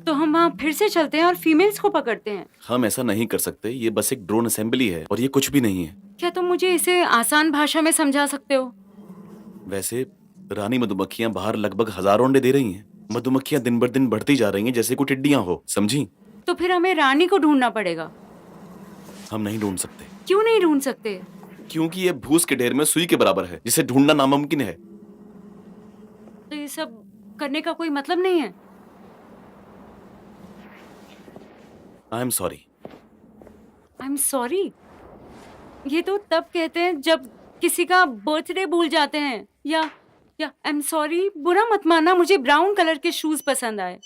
तो हम वहाँ फिर से चलते हैं और फीमेल्स को पकड़ते हैं। हम ऐसा नहीं कर सकते, ये बस एक ड्रोन असेंबली है और ये कुछ भी नहीं है। क्या तुम मुझे इसे आसान भाषा में समझा सकते हो? वैसे रानी मधुमक्खियां बाहर लगभग हजारों अंडे दे रही हैं। मधुमक्खियां दिन बर दिन बढ़ती जा रही हैं जैसे कोई टिड्डियां हो, समझी? तो फिर हमें रानी को ढूंढना पड़ेगा। हम नहीं ढूंढ सकते, क्यों नहीं ढूंढ सकते? क्योंकि ये भूस के ढेर में सुई के बराबर है, जिसे ढूंढना नामुमकिन है। तो ये सब करने का कोई मतलब नहीं है। I am sorry. I am sorry? ये तो तब कहते हैं जब किसी का बर्थडे भूल जाते हैं। या आई एम सॉरी, बुरा मत मानना, मुझे ब्राउन कलर के शूज पसंद आए।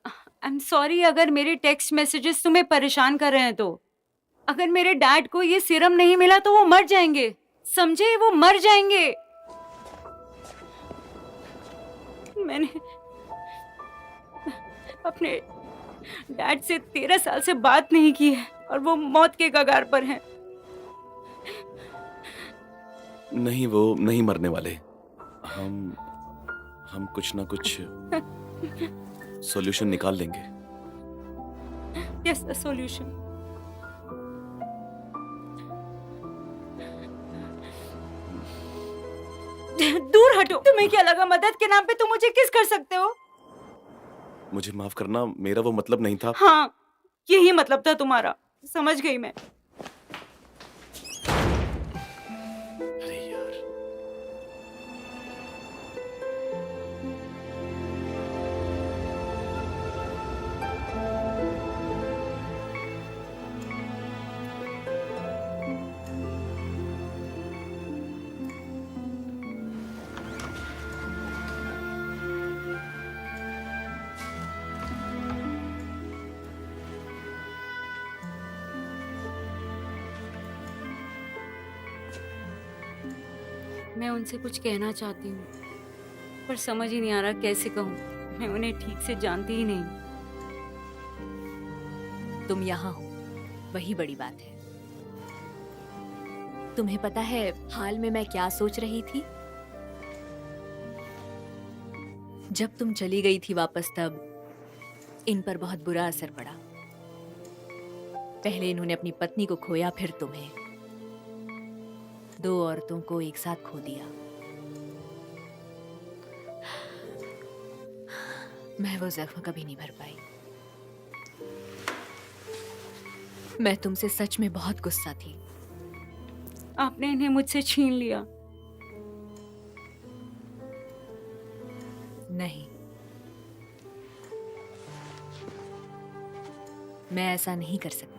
आई एम सॉरी अगर मेरे टेक्स्ट मैसेजेस तुम्हें परेशान कर रहे हैं तो। अगर मेरे डैड को ये सीरम नहीं मिला तो वो मर जाएंगे, समझे? वो मर जाएंगे। मैंने अपने डैड से 13 साल से बात नहीं की है और वो मौत के कगार पर हैं। नहीं, वो नहीं मरने वाले। हम कुछ ना कुछ सॉल्यूशन निकाल लेंगे। Yes, a solution. दूर हटो। तुम्हें क्या लगा मदद के नाम पे तुम मुझे किस कर सकते हो? मुझे माफ करना, मेरा वो मतलब नहीं था। हाँ, यही मतलब था तुम्हारा, समझ गई मैं। अरे यार, मैं उनसे कुछ कहना चाहती हूँ पर समझ ही नहीं आ रहा कैसे कहूँ। मैं उन्हें ठीक से जानती ही नहीं। तुम यहाँ हो, वही बड़ी बात है। तुम्हें पता है हाल में मैं क्या सोच रही थी? जब तुम चली गई थी वापस, तब इन पर बहुत बुरा असर पड़ा। पहले इन्होंने अपनी पत्नी को खोया, फिर तुम्हें। 2 औरतों को एक साथ खो दिया। मैं वो जख्म कभी नहीं भर पाई। मैं तुमसे सच में बहुत गुस्सा थी। आपने इन्हें मुझसे छीन लिया। नहीं, मैं ऐसा नहीं कर सकती।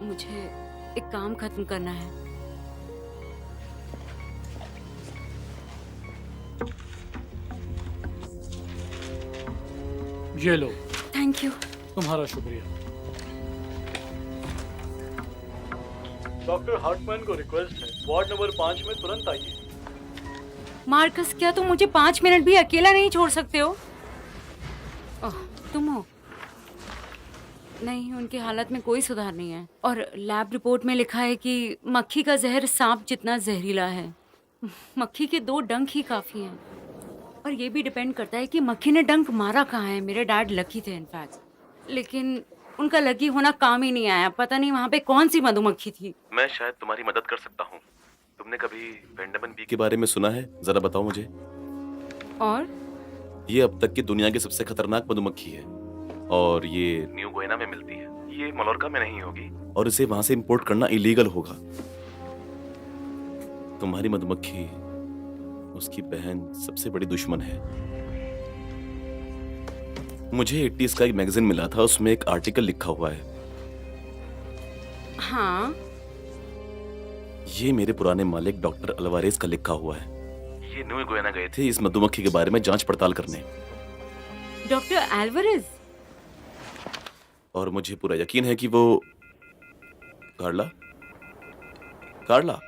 मुझे एक काम खत्म करना है। ये लो, थैंक यू। तुम्हारा शुक्रिया। डॉक्टर हार्टमैन को रिक्वेस्ट है, वार्ड नंबर 5 में तुरंत आइए। मार्कस, क्या तुम मुझे 5 मिनट भी अकेला नहीं छोड़ सकते हो? ओह, तुम हो? नहीं, उनकी हालत में कोई सुधार नहीं है और लैब रिपोर्ट में लिखा है कि मक्खी का जहर सांप जितना जहरीला है। मक्खी के 2 डंक ही काफी हैं और ये भी डिपेंड करता है कि मक्खी ने डंक मारा कहाँ है। मेरे डैड लकी थे इनफैक्ट, लेकिन उनका लकी होना काम ही नहीं आया। पता नहीं वहाँ पे कौन सी मधुमक्खी थी। मैं शायद तुम्हारी मदद कर सकता हूँ। तुमने कभी वेंडामन बी के बारे में सुना है? जरा बताओ मुझे। और ये अब तक की दुनिया की सबसे खतरनाक मधुमक्खी है और ये न्यू गोयना में मिलती है। ये मलोरका में नहीं होगी और इसे वहां से इंपोर्ट करना इलीगल होगा। तुम्हारी मधुमक्खी उसकी बहन सबसे बड़ी दुश्मन है। मुझे 80s का एक मैगजीन मिला था, उसमें एक आर्टिकल लिखा हुआ है। हाँ, ये मेरे पुराने मालिक डॉक्टर अल्वारेज का लिखा हुआ है। ये न्यू गोयना गए थे इस मधुमक्खी के बारे में जांच पड़ताल करने, डॉक्टर एल्वारेज। और मुझे पूरा यकीन है कि वो कार्ला कार्ला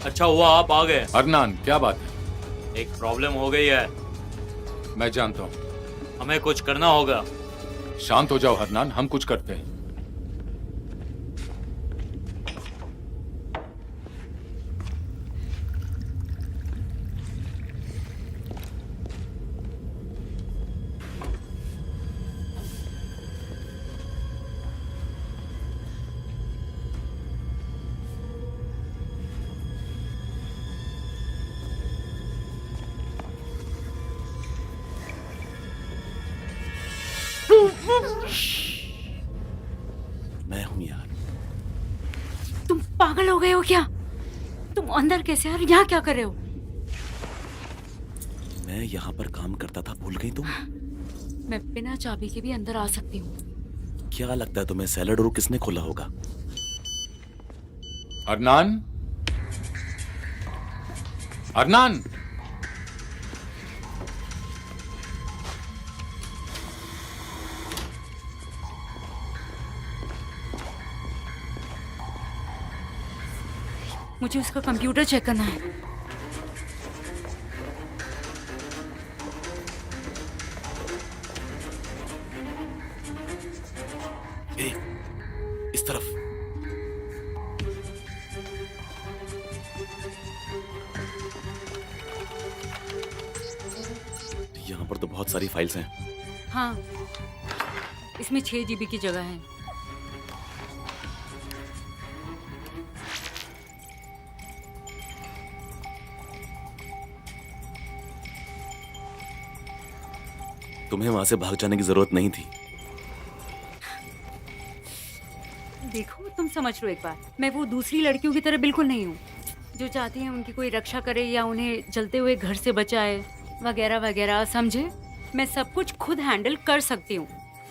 अच्छा हुआ आप आ गए। अरनान, क्या बात है? एक प्रॉब्लम हो गई है, मैं जानता हूँ। हमें कुछ करना होगा। शांत हो जाओ हरनान, हम कुछ करते हैं। मैं हूं यार। तुम पागल हो गए हो क्या? तुम अंदर कैसे और यहाँ क्या कर रहे हो? मैं यहाँ पर काम करता था, भूल गई तुम? मैं बिना चाबी के भी अंदर आ सकती हूँ। क्या लगता है तुम्हें सैलड और किसने खोला होगा? अरनान, अरनान, मुझे उसका कंप्यूटर चेक करना है। ए, इस तरफ। यहाँ पर तो बहुत सारी फाइल्स हैं। हाँ, इसमें 6 GB की जगह है। तुम्हें वहां से भाग जाने की जरूरत नहीं थी। देखो, तुम समझ लो एक बार, मैं वो दूसरी लड़कियों की तरह बिल्कुल नहीं हूँ जो चाहती हैं उनकी कोई रक्षा करे या उन्हें जलते हुए घर से बचाए वगैरह वगैरह, समझे? मैं सब कुछ खुद हैंडल कर सकती हूँ।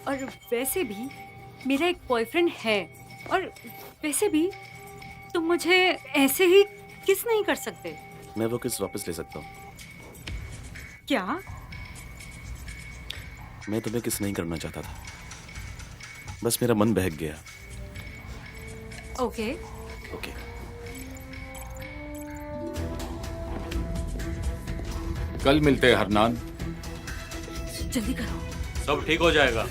और वैसे भी मेरा एक बॉयफ्रेंड है, और वैसे भी तुम मुझे ऐसे ही किस नहीं कर सकते। मैं वो किस वापस ले सकता हूँ। क्या? मैं तुम्हें किस नहीं करना चाहता था, बस मेरा मन बहक गया। ओके। ओके। कल मिलते हैं हरनान। जल्दी करो। सब ठीक हो जाएगा।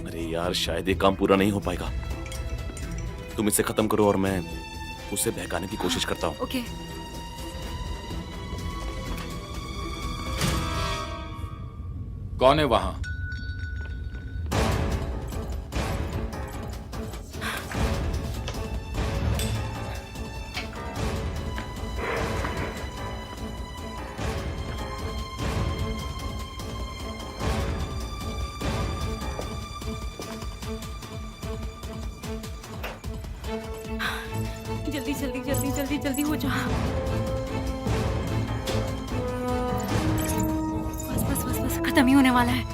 अरे यार, शायद ये काम पूरा नहीं हो पाएगा। तुम इसे खत्म करो और मैं उसे बहकाने की कोशिश करता हूँ। ओके। कौन है वहां? जल्दी हो जा। बस बस बस बस, खत्म ही होने वाला है।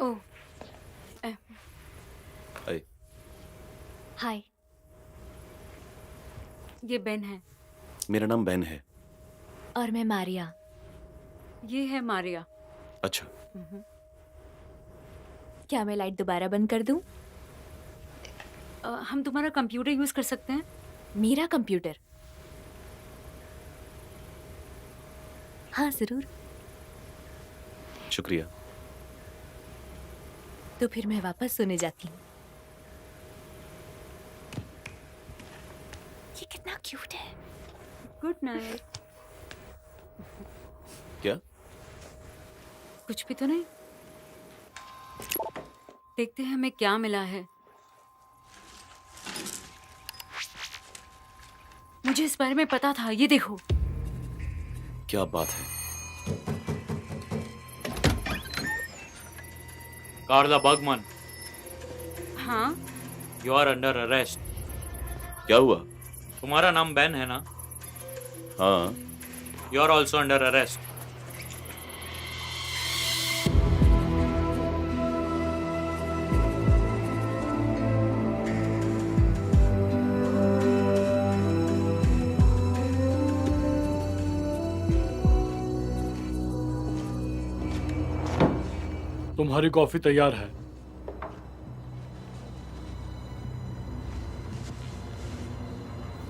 ओह, अरे, हाय। ये बेन है। मेरा नाम बेन है। और मैं मारिया। ये है मारिया। अच्छा, क्या मैं लाइट दोबारा बंद कर दूं? हम तुम्हारा कंप्यूटर यूज कर सकते हैं? मेरा कंप्यूटर? हाँ जरूर। शुक्रिया। तो फिर मैं वापस सोने जाती हूँ। ये कितना क्यूट है। Good night. क्या? कुछ भी तो नहीं। देखते हैं हमें क्या मिला है। मुझे इस बारे में पता था, ये देखो। क्या बात है? कार्ला बर्गमन, हाँ, यू आर अंडर अरेस्ट। क्या हुआ? तुम्हारा नाम बेन है ना? हाँ, you are also under arrest. तुम्हारी कॉफी तैयार है।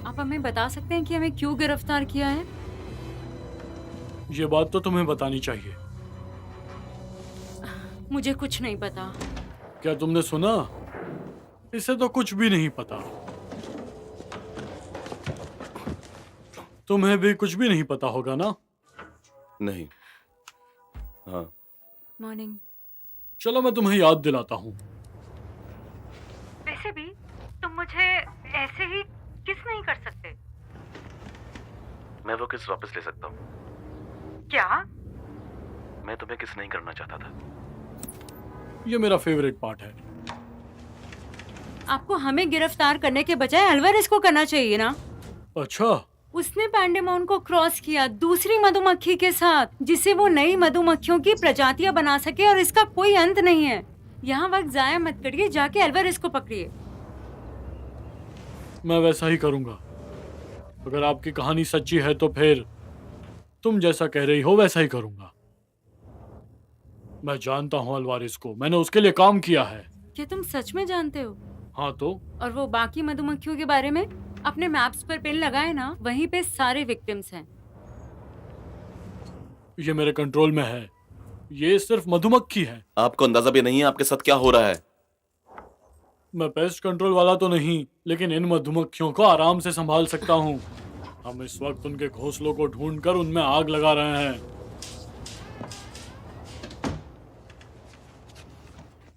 आप हमें बता सकते हैं कि हमें क्यों गिरफ्तार किया है? ये बात तो तुम्हें बतानी चाहिए। मुझे कुछ नहीं पता। क्या तुमने सुना? इसे तो कुछ भी नहीं पता। तुम्हें भी कुछ भी नहीं पता होगा ना? नहीं। हाँ, मॉर्निंग। चलो मैं तुम्हें याद दिलाता हूँ। वैसे भी तुम मुझे ऐसे ही किस नहीं कर सकते। मैं वो किस वापस ले सकता हूँ। क्या? मैं तुम्हें किस नहीं करना चाहता था। ये मेरा फेवरेट पार्ट है। आपको हमें गिरफ्तार करने के बजाय अल्वारेस को करना चाहिए ना। अच्छा, उसने पैंडेमॉन को क्रॉस किया दूसरी मधुमक्खी के साथ, जिससे वो नई मधुमक्खियों की प्रजातियां बना सके, और इसका कोई अंत नहीं है। यहाँ वक्त जाया मत करिए, जाके अल्वारेस को पकड़िए। मैं वैसा ही करूंगा। अगर आपकी कहानी सच्ची है तो फिर तुम जैसा कह रही हो वैसा ही करूंगा। मैं जानता हूँ अल्वारेस को, मैंने उसके लिए काम किया है। क्या तुम सच में जानते हो? हाँ तो? और वो बाकी मधुमक्खियों के बारे में? अपने मैप्स पर पेन लगाए ना, वहीं पे सारे विक्टिम्स हैं। ये मेरे कंट्रोल में है। ये सिर्फ मधुमक्खी है। आपको अंदाजा भी नहीं है आपके साथ क्या हो रहा है। मैं पेस्ट कंट्रोल वाला तो नहीं, लेकिन इन मधुमक्खियों को आराम से संभाल सकता हूँ। हम इस वक्त उनके घोंसलों को ढूंढकर उनमें आग लगा रहे हैं।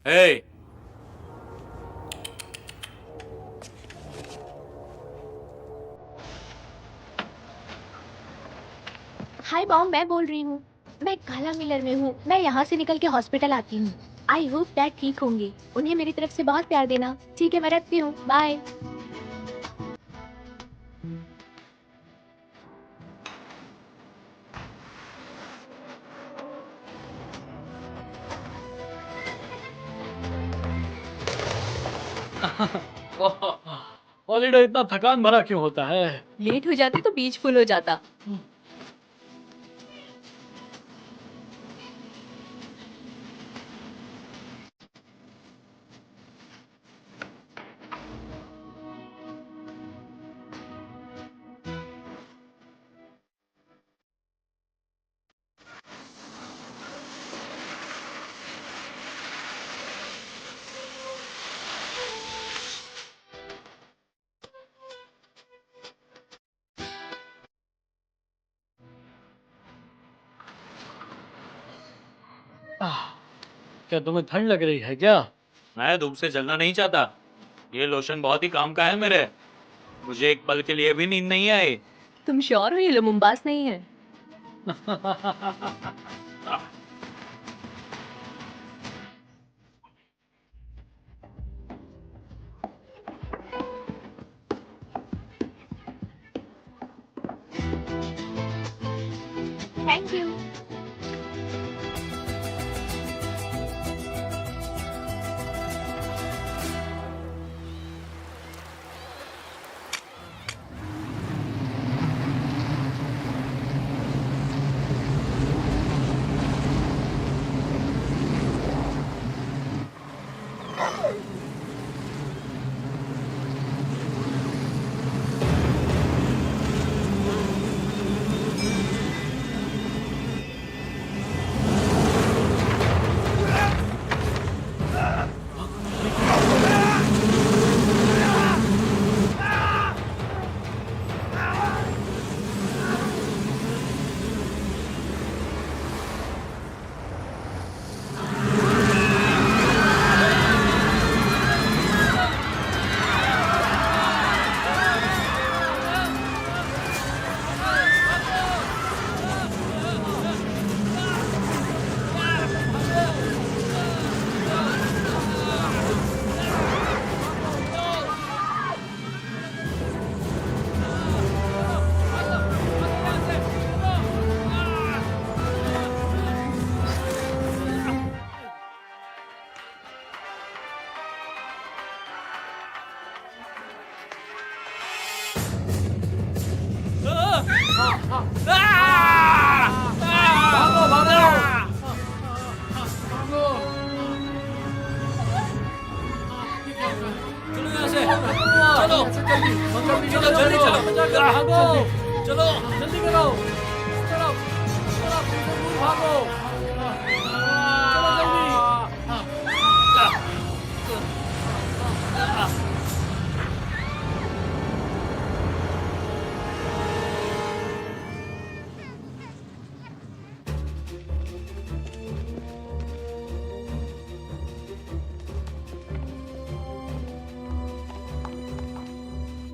हे, हाय बॉम, मैं बोल रही हूँ। मैं काला मिलर में हूँ। मैं यहाँ से निकल के हॉस्पिटल आती हूँ। आई होप डैड ठीक होंगे। उन्हें मेरी तरफ से बहुत प्यार देना। ठीक है, मैं रखती हूँ। बाय। हॉलीडे इतना थकान भरा क्यों होता है? लेट हो जाती तो बीच फुल हो जाता। क्या तुम्हें ठंड लग रही है क्या? मैं धूप से जलना नहीं चाहता। ये लोशन बहुत ही काम का है मेरे। मुझे एक पल के लिए भी नींद नहीं आई। तुम श्योर हो ये लुमुम्बास नहीं है? Thank you.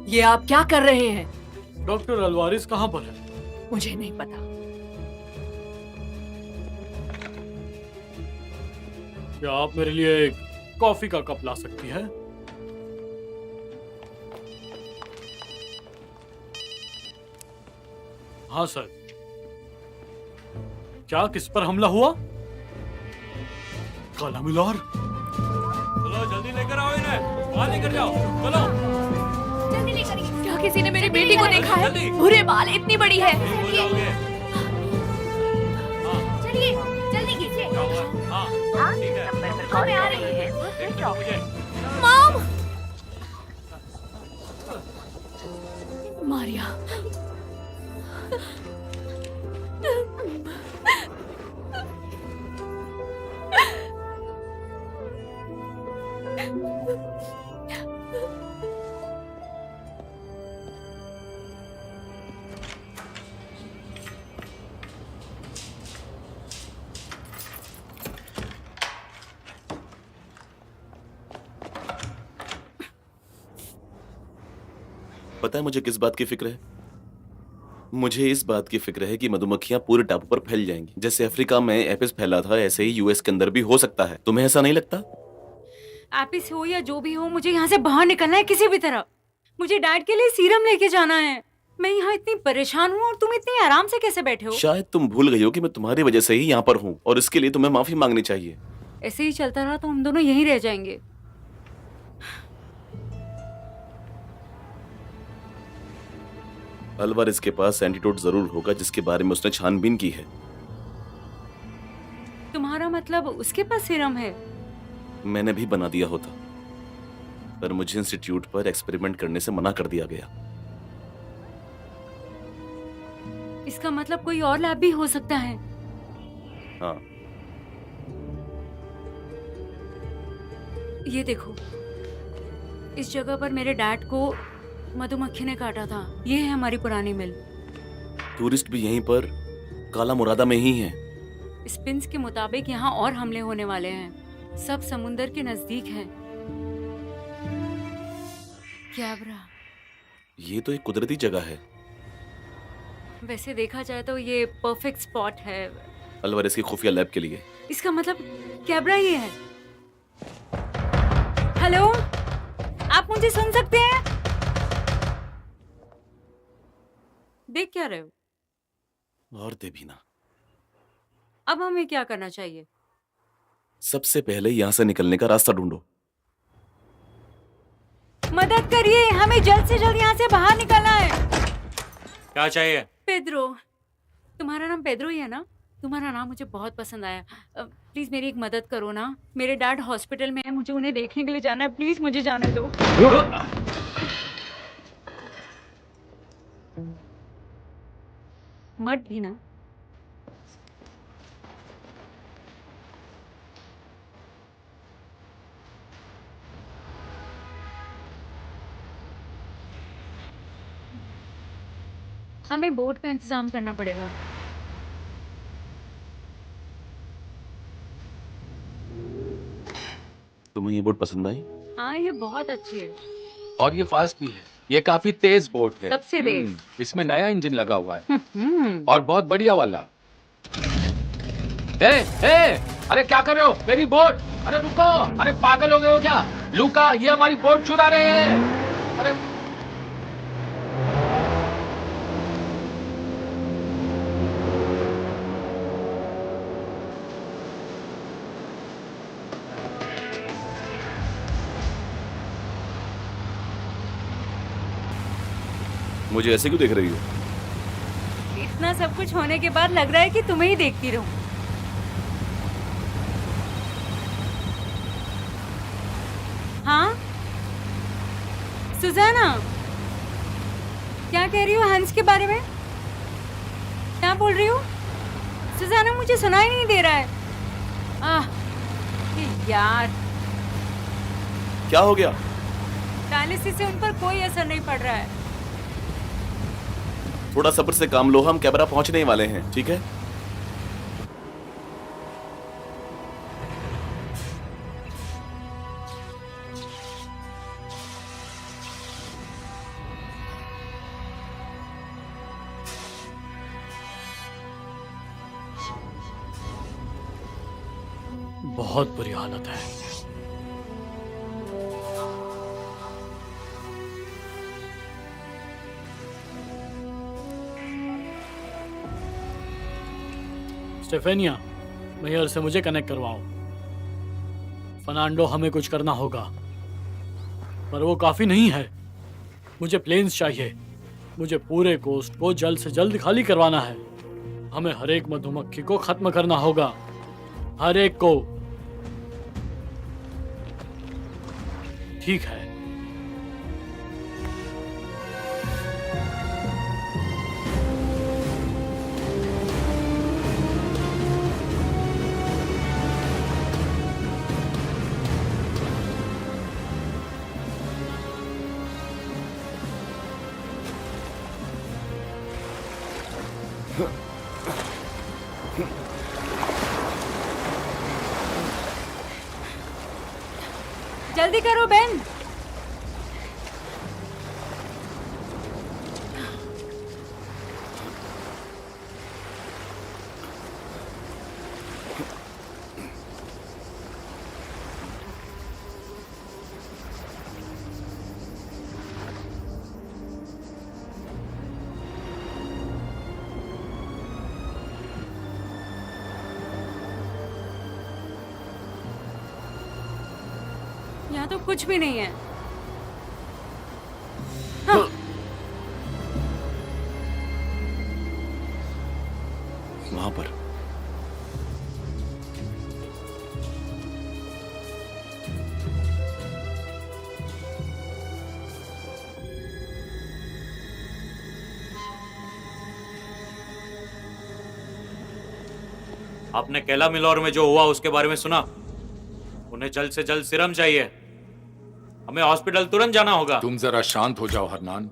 ये आप क्या कर रहे हैं? डॉक्टर अल्वारिस कहाँ पर है? मुझे नहीं पता। क्या आप मेरे लिए एक कॉफी का कप ला सकती है? हाँ सर। क्या किस पर हमला हुआ? काला मिलोर? चलो जल्दी लेकर आओ इन्हें। वहाँ लेकर जाओ। चलो। जल्दी लेकर आइए। क्या किसी ने मेरी बेटी को देखा है? जल्दी। भूरे बाल, इतनी बड़ी है। हो जाओगे। चलिए जल्दी कीजिए। हाँ ठीक है। कौन आ रही है? देखो मुझे। मॉम। मारिया, पता है मुझे किस बात की फिक्र है? मुझे इस बात की फिक्र है कि मधुमक्खियां पूरे टापू पर फैल जाएंगी। जैसे अफ्रीका में एपिस फैला था, ऐसे ही यूएस के अंदर भी हो सकता है। तुम्हें ऐसा नहीं लगता? एपिस हो या जो भी हो, मुझे यहाँ से बाहर निकलना है किसी भी तरह। मुझे डैड के लिए सीरम लेके जाना है। मैं यहाँ इतनी परेशान हूँ और तुम इतनी आराम से कैसे बैठे हो? शायद तुम भूल गई हो कि मैं तुम्हारी वजह से ही यहाँ पर हूँ और इसके लिए तुम्हें माफी मांगनी चाहिए। ऐसे ही चलता रहा तो हम दोनों यहीं रह जाएंगे। अल्वारिस के पास एंटीडोट जरूर होगा जिसके बारे में उसने छानबीन की है। तुम्हारा मतलब उसके पास सीरम है? मैंने भी बना दिया होता, पर मुझे इंस्टीट्यूट पर एक्सपेरिमेंट करने से मना कर दिया गया। इसका मतलब कोई और लैब भी हो सकता है। हाँ, ये देखो, इस जगह पर मेरे डैड को मधुमक्खी ने काटा था। ये है हमारी पुरानी मिल। टूरिस्ट भी यहीं पर काला मुरादा में ही हैं। स्पिन्स के मुताबिक यहाँ और हमले होने वाले हैं। सब समुंदर के नजदीक है। कैबरा। ये तो एक कुदरती जगह है। वैसे देखा जाए तो ये परफेक्ट स्पॉट है। अलवारेस की खुफिया लैब के लिए। इसका मतलब कैबरा ही है। हेलो, आप मुझे सुन सकते हैं? देख क्या रहे हो? और देवीना, अब हमें क्या करना चाहिए? सबसे पहले यहाँ से निकलने का रास्ता ढूंढो। मदद करिए, हमें जल्द से जल्द यहाँ से बाहर निकलना है। क्या चाहिए? पेद्रो, तुम्हारा नाम पेद्रो ही है ना? तुम्हारा नाम मुझे बहुत पसंद आया। प्लीज मेरी एक मदद करो ना। मेरे डैड हॉस्पिटल में है, मुझे उन्हें देखने के लिए जाना है। प्लीज मुझे जाने दो। मत भी ना। हमें बोट का इंतजाम करना पड़ेगा। तुम्हें ये बोट पसंद आई? हाँ, ये बहुत अच्छी है। और ये फास्ट भी है। ये काफी तेज बोट है। सबसे तेज। इसमें नया इंजन लगा हुआ है और बहुत बढ़िया वाला। ए, अरे क्या कर रहे हो? मेरी बोट! अरे रुको! अरे पागल हो गए हो क्या? लूका, ये हमारी बोट चुरा रहे हैं। अरे मुझे ऐसे क्यों देख रही हो? इतना सब कुछ होने के बाद लग रहा है कि तुम्हें ही देखती रहूं। हाँ सुजाना, क्या कह रही हो हंस के बारे में? क्या बोल रही हो सुजाना? मुझे सुनाई नहीं दे रहा है। यार, क्या हो गया? डायलिसिस से उन पर कोई असर नहीं पड़ रहा है। थोड़ा सब्र से काम लो, हम कैबरा पहुंचने ही वाले हैं, ठीक है? बहुत बुरी हालत है। स्टेफेनिया, मेयर से मुझे कनेक्ट करवाओ। फर्नांडो, हमें कुछ करना होगा, पर वो काफी नहीं है। मुझे प्लेन्स चाहिए। मुझे पूरे कोस्ट को जल्द से जल्द खाली करवाना है। हमें हर एक मधुमक्खी को खत्म करना होगा, हर एक को। ठीक है। जल्दी करो बेन। यहाँ तो कुछ भी नहीं है। हाँ। वहां पर आपने कैला मिलोर में जो हुआ उसके बारे में सुना? उन्हें जल्द से जल्द सीरम चाहिए। हमें हॉस्पिटल तुरंत जाना होगा। तुम जरा शांत हो जाओ हरनान।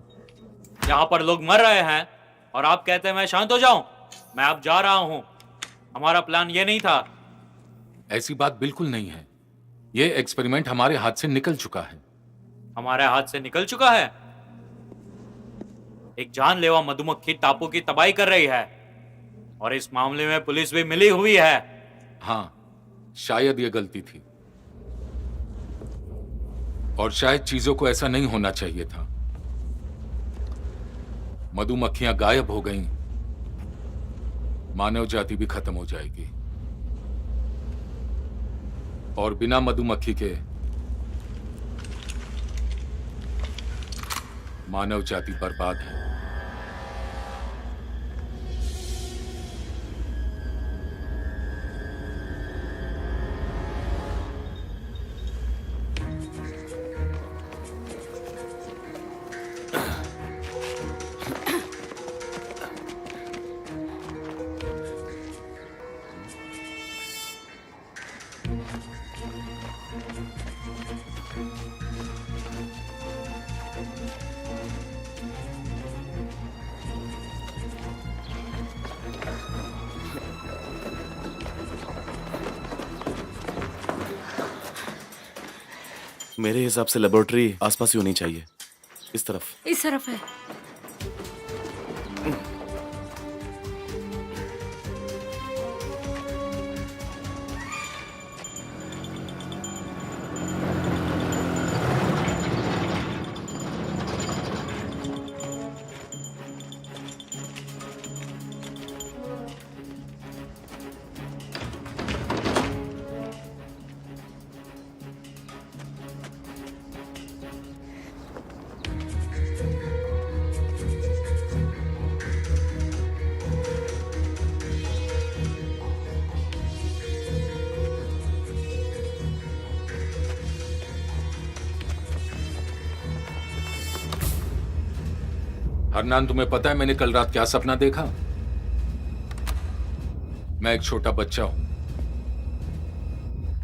यहाँ पर लोग मर रहे हैं और आप कहते हैं मैं शांत हो जाऊं? मैं अब जा रहा हूं। हमारा प्लान ये नहीं था। ऐसी बात बिल्कुल नहीं है। ये एक्सपेरिमेंट हमारे हाथ से निकल चुका है। हमारे हाथ से निकल चुका है। एक जानलेवा मधुमक्खी टापू की तबाही कर रही है और इस मामले में पुलिस भी मिली हुई है। हाँ, शायद ये गलती थी और शायद चीजों को ऐसा नहीं होना चाहिए था। मधुमक्खियां गायब हो गईं, मानव जाति भी खत्म हो जाएगी और बिना मधुमक्खी के मानव जाति बर्बाद है। मेरे हिसाब से लेबोरेटरी आसपास ही होनी चाहिए। इस तरफ। इस तरफ है। हरनान, तुम्हें पता है मैंने कल रात क्या सपना देखा? मैं एक छोटा बच्चा हूं।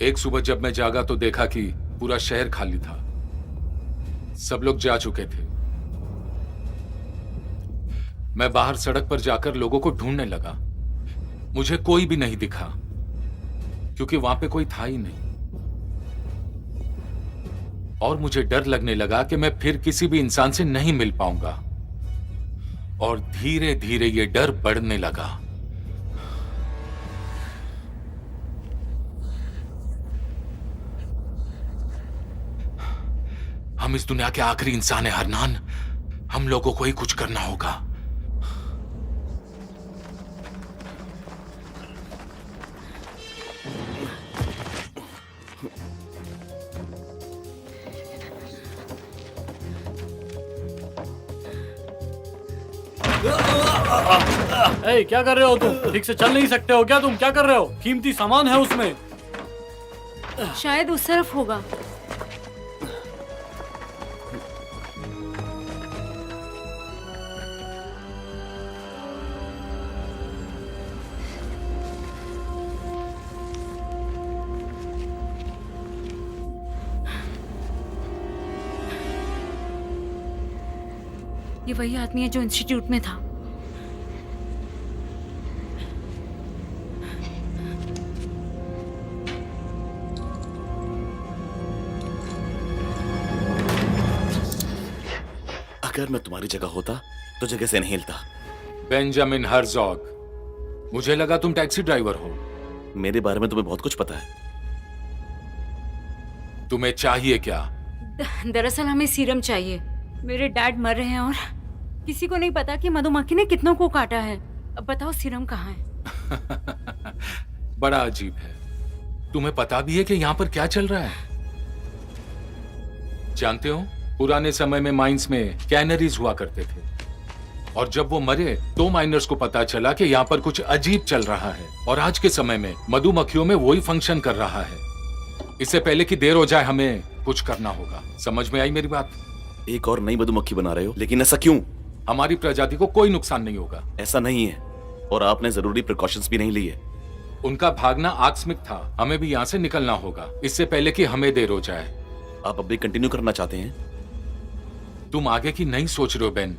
एक सुबह जब मैं जागा तो देखा कि पूरा शहर खाली था, सब लोग जा चुके थे। मैं बाहर सड़क पर जाकर लोगों को ढूंढने लगा। मुझे कोई भी नहीं दिखा क्योंकि वहां पे कोई था ही नहीं। और मुझे डर लगने लगा कि मैं फिर किसी भी इंसान से नहीं मिल पाऊंगा और धीरे धीरे ये डर बढ़ने लगा। हम इस दुनिया के आखिरी इंसान हैं हरनान, हम लोगों को ही कुछ करना होगा। ए, क्या कर रहे हो तुम? ठीक से चल नहीं सकते हो क्या तुम? क्या कर रहे हो? कीमती सामान है उसमें। शायद उस तरफ होगा। ये वही आदमी है जो इंस्टीट्यूट में था। अगर मैं तुम्हारी जगह होता तो जगह से नहीं हिलता। बेंजामिन हर्जॉग, मुझे लगा तुम टैक्सी ड्राइवर हो। मेरे बारे में तुम्हें बहुत कुछ पता है। तुम्हें चाहिए क्या? दरअसल हमें सीरम चाहिए। मेरे डैड मर रहे हैं और किसी को नहीं पता कि मधुमक्खी ने कितनों को काटा है। अब बताओ सीरम कहाँ है? बड़ा अजीब है। तुम्हें पता भी है कि यहाँ पर क्या चल रहा है? जानते हो, पुराने समय में माइंस में कैनरीज हुआ करते थे और जब वो मरे तो माइनर्स को पता चला कि यहाँ पर कुछ अजीब चल रहा है और आज के समय में मधुमक्खियों में वही फंक्शन कर रहा है। इससे पहले कि देर हो जाए हमें कुछ करना होगा। समझ में आई मेरी बात? एक और नई मधुमक्खी बना रहे हो, लेकिन ऐसा क्यों? हमारी प्रजाति को कोई नुकसान नहीं होगा। ऐसा नहीं है और आपने जरूरी प्रिकॉशंस भी नहीं लिए। उनका भागना आकस्मिक था। हमें भी यहाँ से निकलना होगा इससे पहले कि हमें देर हो जाए। आप अभी कंटिन्यू करना चाहते हैं? तुम आगे की नहीं सोच रहे हो बेन।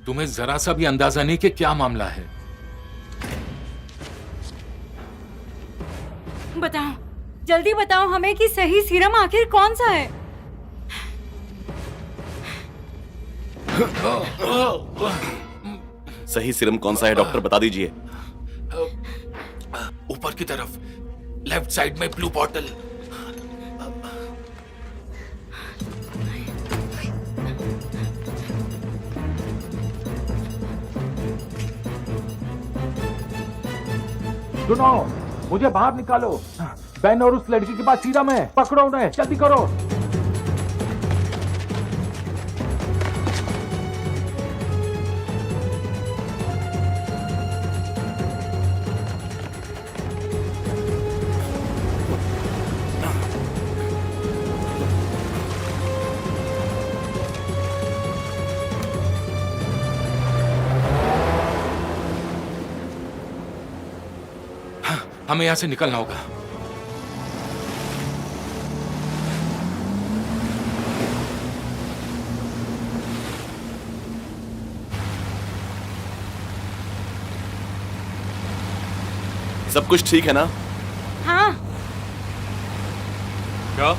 तुम्हें जरा सा भी अंदाजा नहीं कि क्या मामला है। बताओ जल्दी बताओ हमें कि सही सीरम आखिर कौन सा है। सही सीरम कौन सा है डॉक्टर, बता दीजिए। ऊपर की तरफ, लेफ्ट साइड में ब्लू बॉटल। सुनो, मुझे बाहर निकालो। बेन और उस लड़की के पास सीरम है, पकड़ो उन्हें, जल्दी करो। हमें यहां से निकलना होगा। सब कुछ ठीक है ना? हाँ, क्या?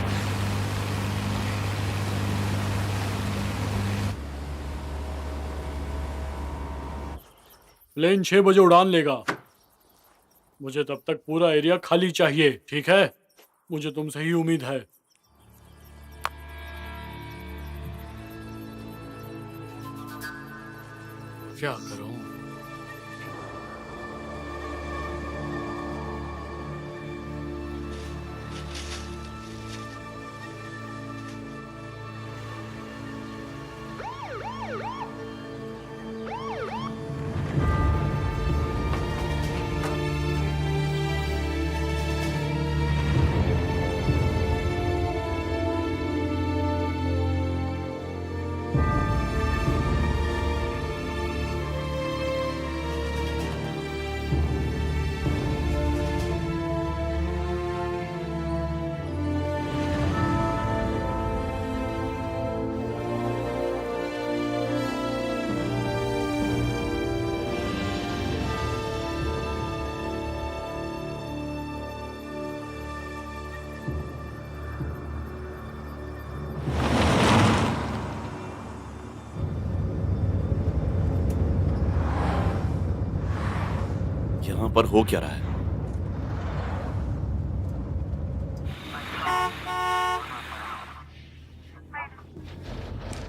प्लेन 6 बजे उड़ान लेगा। मुझे तब तक पूरा एरिया खाली चाहिए, ठीक है? मुझे तुमसे ही उम्मीद है। क्या करूं? यहाँ पर हो क्या रहा है?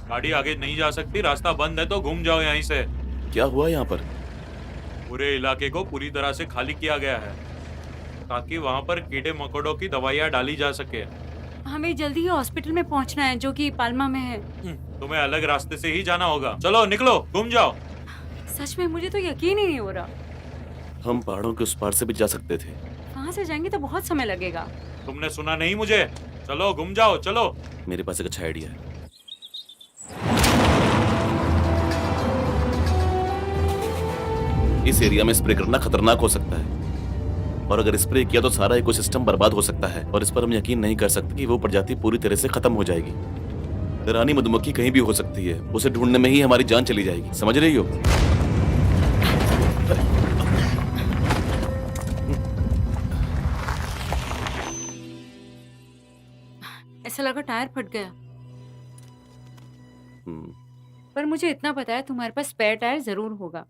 गाड़ी आगे नहीं जा सकती, रास्ता बंद है, तो घूम जाओ यहीं से। क्या हुआ यहाँ पर? पूरे इलाके को पूरी तरह से खाली किया गया है ताकि वहाँ पर कीड़े मकोड़ों की दवाइयाँ डाली जा सके। हमें जल्दी ही हॉस्पिटल में पहुंचना है जो कि पाल्मा में है। तुम्हें अलग रास्ते से ही जाना होगा। चलो निकलो, घूम जाओ। सच में मुझे तो यकीन ही नहीं हो रहा। हम पहाड़ों के उस पार से भी जा सकते थे। वहाँ से जाएंगे तो बहुत समय लगेगा। तुमने सुना नहीं मुझे? चलो घूम जाओ, चलो। मेरे पास एक अच्छा आइडिया है। इस एरिया में स्प्रे करना खतरनाक हो सकता है, और अगर स्प्रे किया तो सारा इकोसिस्टम बर्बाद हो सकता है, और इस पर हम यकीन नहीं कर सकते कि वो प्रजाति पूरी तरह से खत्म हो जाएगी। रानी मधुमक्खी कहीं भी हो सकती है, उसे ढूंढने में ही हमारी जान चली जाएगी, समझ रही हो? ऐसा लगा टायर फट गया। पर मुझे इतना पता है तुम्हारे पास स्पेयर टायर जरूर होगा।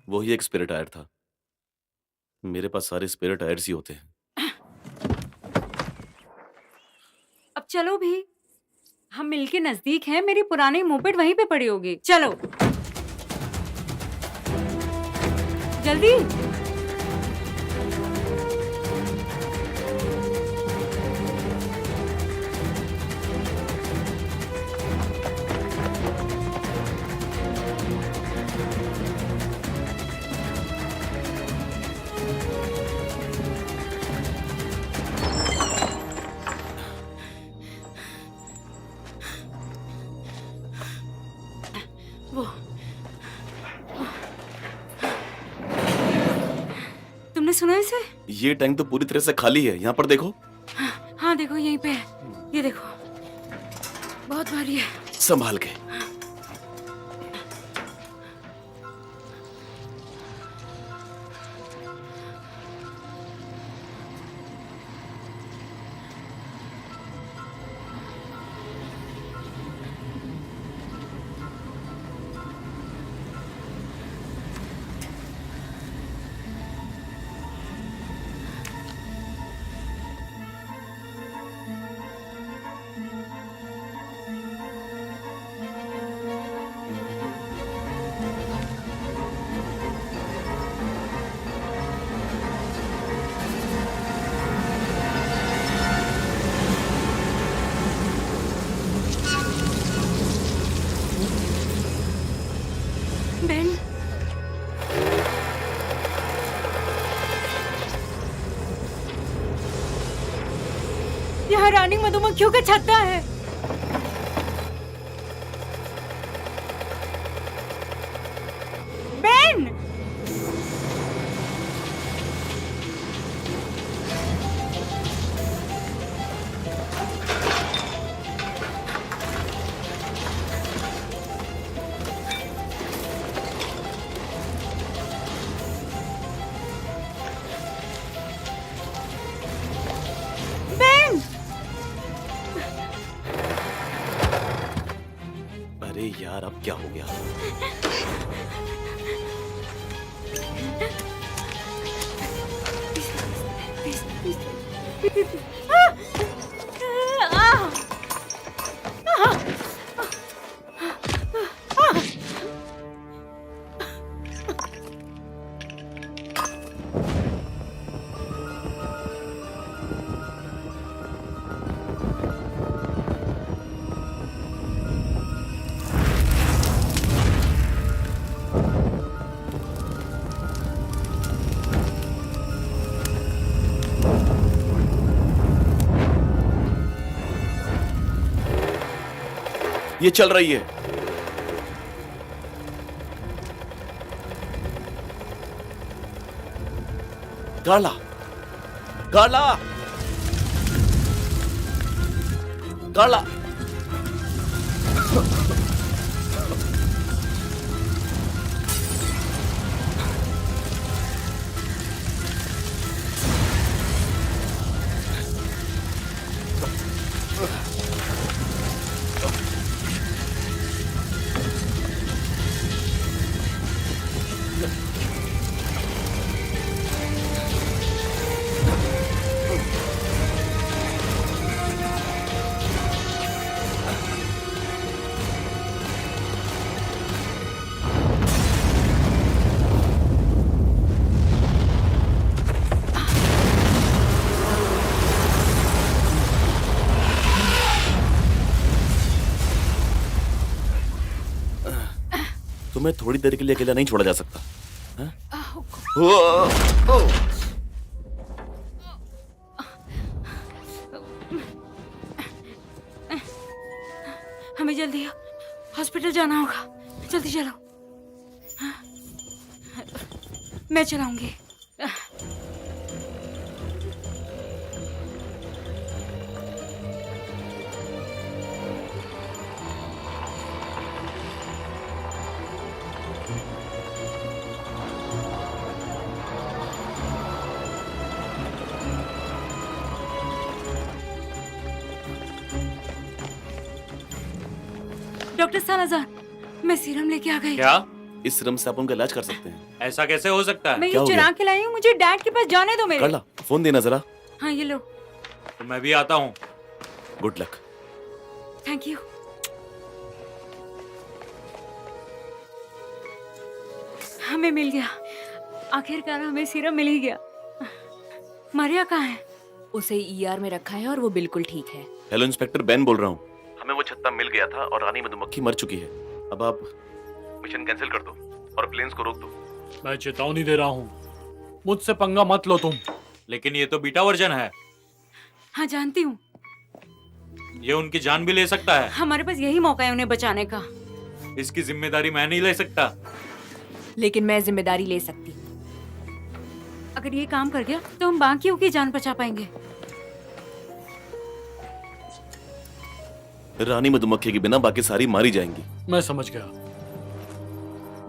वही एक स्पेयर टायर था। मेरे पास सारे स्पेयर टायर्स ही होते हैं। अब चलो भी, हम मिलके नजदीक हैं। मेरी पुरानी मोपेड वहीं पे पड़ी होगी। चलो जल्दी। वो तुमने सुना इसे? ये टैंक तो पूरी तरह से खाली है। यहाँ पर देखो। हाँ देखो, यहीं पे है। ये देखो, बहुत भारी है। संभाल के। मधुमक्खियों का छत्ता है। बेन! बेन! अरे यार, अब क्या हो गया? ये चल रही है। गाला, गाला, गाला। तुम्हें थोड़ी देर के लिए अकेला नहीं छोड़ा जा सकता। हाँ? ओ, ओ। हमें जल्दी हॉस्पिटल जाना होगा। जल्दी चलो। मैं चलाऊंगी। डॉक्टर सालाजान, मैं सीरम लेके आ गई। क्या? इस सीरम से आप उनका इलाज कर सकते हैं। ऐसा कैसे हो सकता मैं है? क्या ये हो चुरा गया? के लाई हूँ। मुझे डैड के पास जाने दो मेरे। कर ला, फोन देना जरा। हाँ ये लो। तो मैं भी आता हूँ। Good luck. Thank you. हमें मिल गया। आखिरकार हमें सीरम मिल ही गया। मारिया कहाँ है? उसे ईआर में रखा है और वो बिल्कुल ठीक है। हेलो इंस्पेक्टर, बेन बोल रहा हूँ। हमें वो छत्ता मिल गया था और रानी मधुमक्खी मर चुकी है। अब आप मिशन कैंसिल कर दो और प्लेन्स को रोक दो। मैं चेतावनी दे रहा हूँ, मुझसे पंगा मत लो तुम। लेकिन ये तो बीटा वर्जन है। हाँ जानती हूँ। ये उनकी जान भी ले सकता है। हमारे पास यही मौका है उन्हें बचाने का। इसकी जिम्मेदारी मैं नहीं ले सकता। लेकिन मैं जिम्मेदारी ले सकती हूँ। अगर ये काम कर गया तो हम बाकियों की जान बचा पाएंगे। रानी मधुमक्खी के बिना बाकी सारी मारी जाएंगी। मैं समझ गया।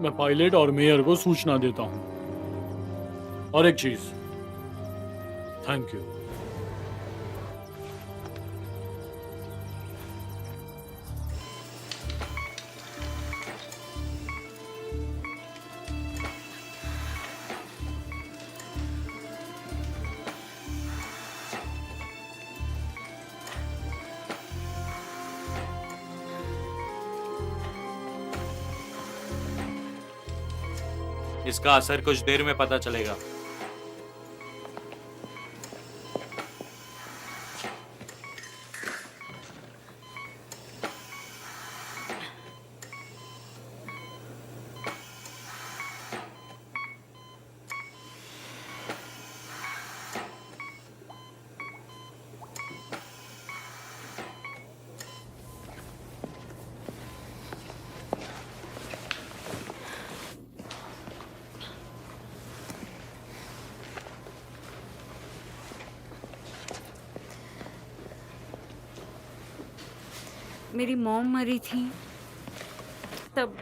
मैं पायलट और मेयर को सूचना देता हूँ। और एक चीज, थैंक यू। इसका असर कुछ देर में पता चलेगा। मेरी मॉम मरी थी तब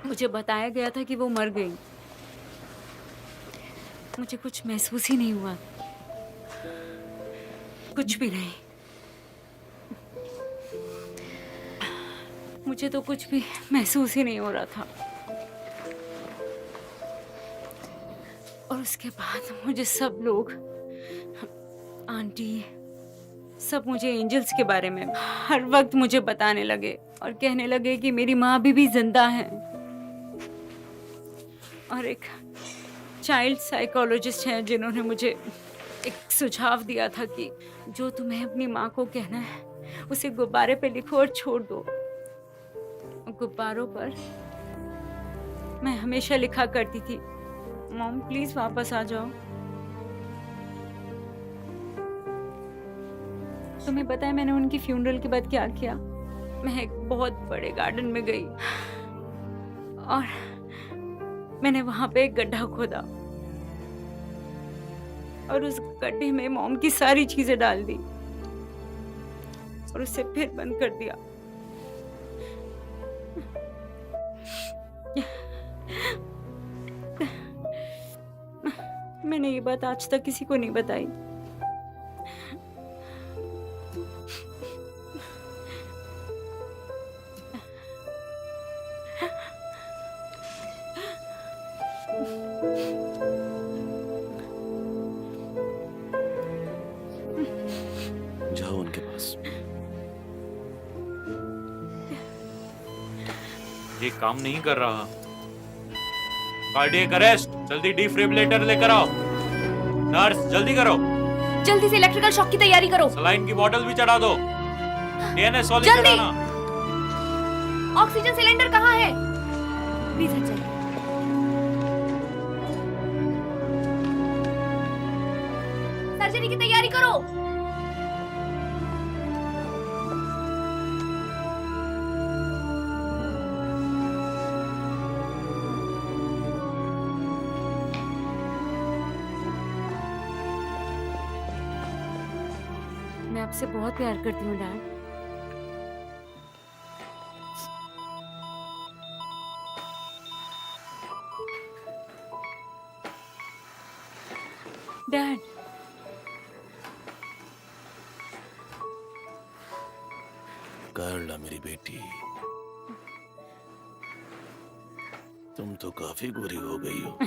मुझे बताया गया था कि वो मर गई। मुझे कुछ महसूस ही नहीं हुआ, कुछ भी नहीं। मुझे तो कुछ भी महसूस ही नहीं हो रहा था। और उसके बाद मुझे सब लोग, आंटी, सब मुझे एंजल्स के बारे में हर वक्त मुझे बताने लगे और कहने लगे कि मेरी माँ अभी भी जिंदा है। और एक चाइल्ड साइकोलॉजिस्ट हैं जिन्होंने मुझे एक सुझाव दिया था कि जो तुम्हें अपनी माँ को कहना है उसे गुब्बारे पे लिखो और छोड़ दो। गुब्बारों पर मैं हमेशा लिखा करती थी, मॉम प्लीज वापस आ जाओ। तुम्हें पता है मैंने उनकी फ्यूनरल के बाद क्या किया? मैं एक बहुत बड़े गार्डन में गई और मैंने वहां पे एक गड्ढा खोदा और उस गड्ढे में मॉम की सारी चीजें डाल दी और उसे फिर बंद कर दिया। मैंने ये बात आज तक किसी को नहीं बताई। जाओ उनके पास। ये काम नहीं कर रहा। कार्डियक अरेस्ट, जल्दी डिफिब्रिलेटर लेकर आओ। नर्स जल्दी करो, जल्दी से इलेक्ट्रिकल शॉक की तैयारी करो। सलाइन की बोतल भी चढ़ा दो। डीएनएस वाली जल्दी। चढ़ाना। ऑक्सीजन सिलेंडर कहाँ है? प्लीज चलिए। सर्जरी की तैयारी करो। मैं आपसे बहुत प्यार करती हूँ डैड। डैड, कार्ला मेरी बेटी, तुम तो काफी गोरी हो गई हो।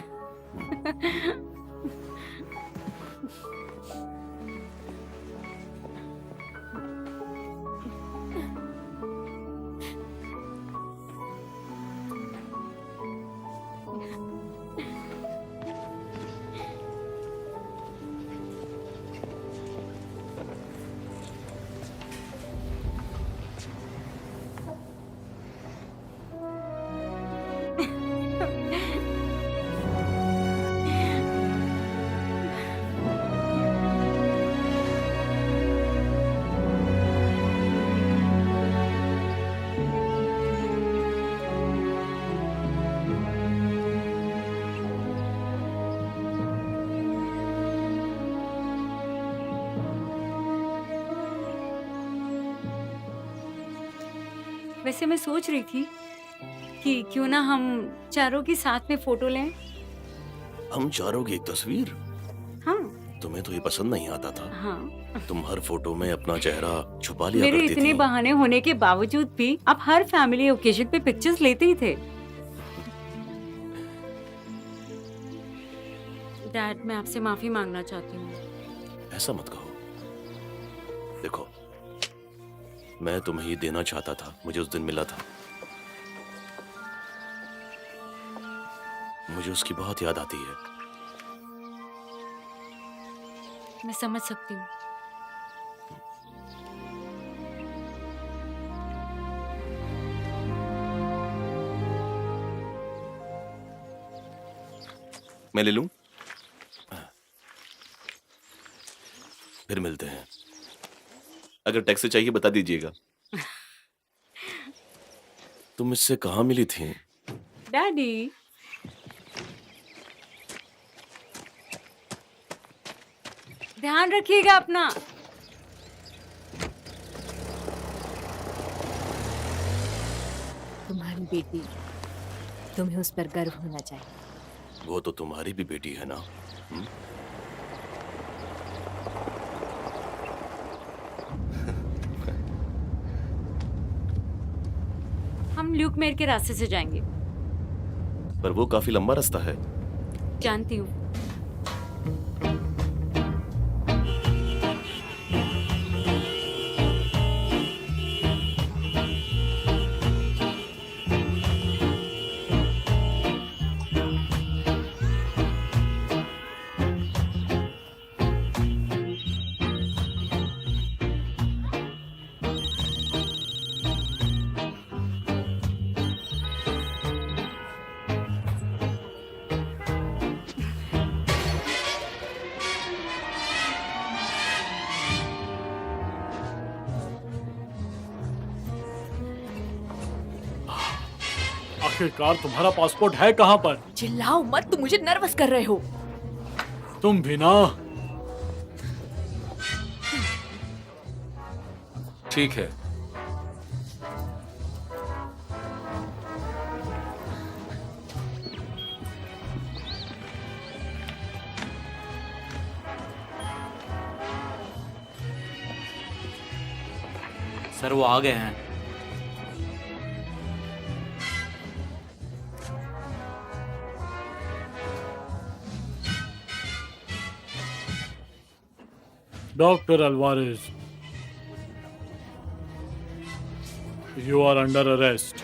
वैसे मैं सोच रही थी कि क्यों ना हम चारों की साथ में फोटो लें। हम चारों की एक तस्वीर? हाँ तुम्हें तो ये पसंद नहीं आता था। हाँ। तुम हर फोटो में अपना चेहरा छुपा लिया मेरे करती इतने थी। बहाने होने के बावजूद भी आप हर फैमिली ओकेजन पे पिक्चर्स लेते ही थे। डैड, मैं आपसे माफी मांगना चाहती हूँ। ऐसा मत कहो। देखो, मैं तुम्हें ये देना चाहता था, मुझे उस दिन मिला था। मुझे उसकी बहुत याद आती है। मैं समझ सकती हूँ। मैं ले लूं? फिर मिलते हैं। अगर टैक्सी चाहिए बता दीजिएगा। तुम इससे कहाँ मिली थी? डैडी, ध्यान रखिएगा अपना। तुम्हारी बेटी, तुम्हें उस पर गर्व होना चाहिए। वो तो तुम्हारी भी बेटी है ना? हम ल्यूक मेयर के रास्ते से जाएंगे। पर वो काफी लंबा रास्ता है। जानती हूँ। आखिरकार तुम्हारा पासपोर्ट है कहाँ पर? चिल्लाओ मत, तुम मुझे नर्वस कर रहे हो। तुम भी ना। ठीक है। सर वो आ गए हैं। Dr. Alvarez, you are under arrest.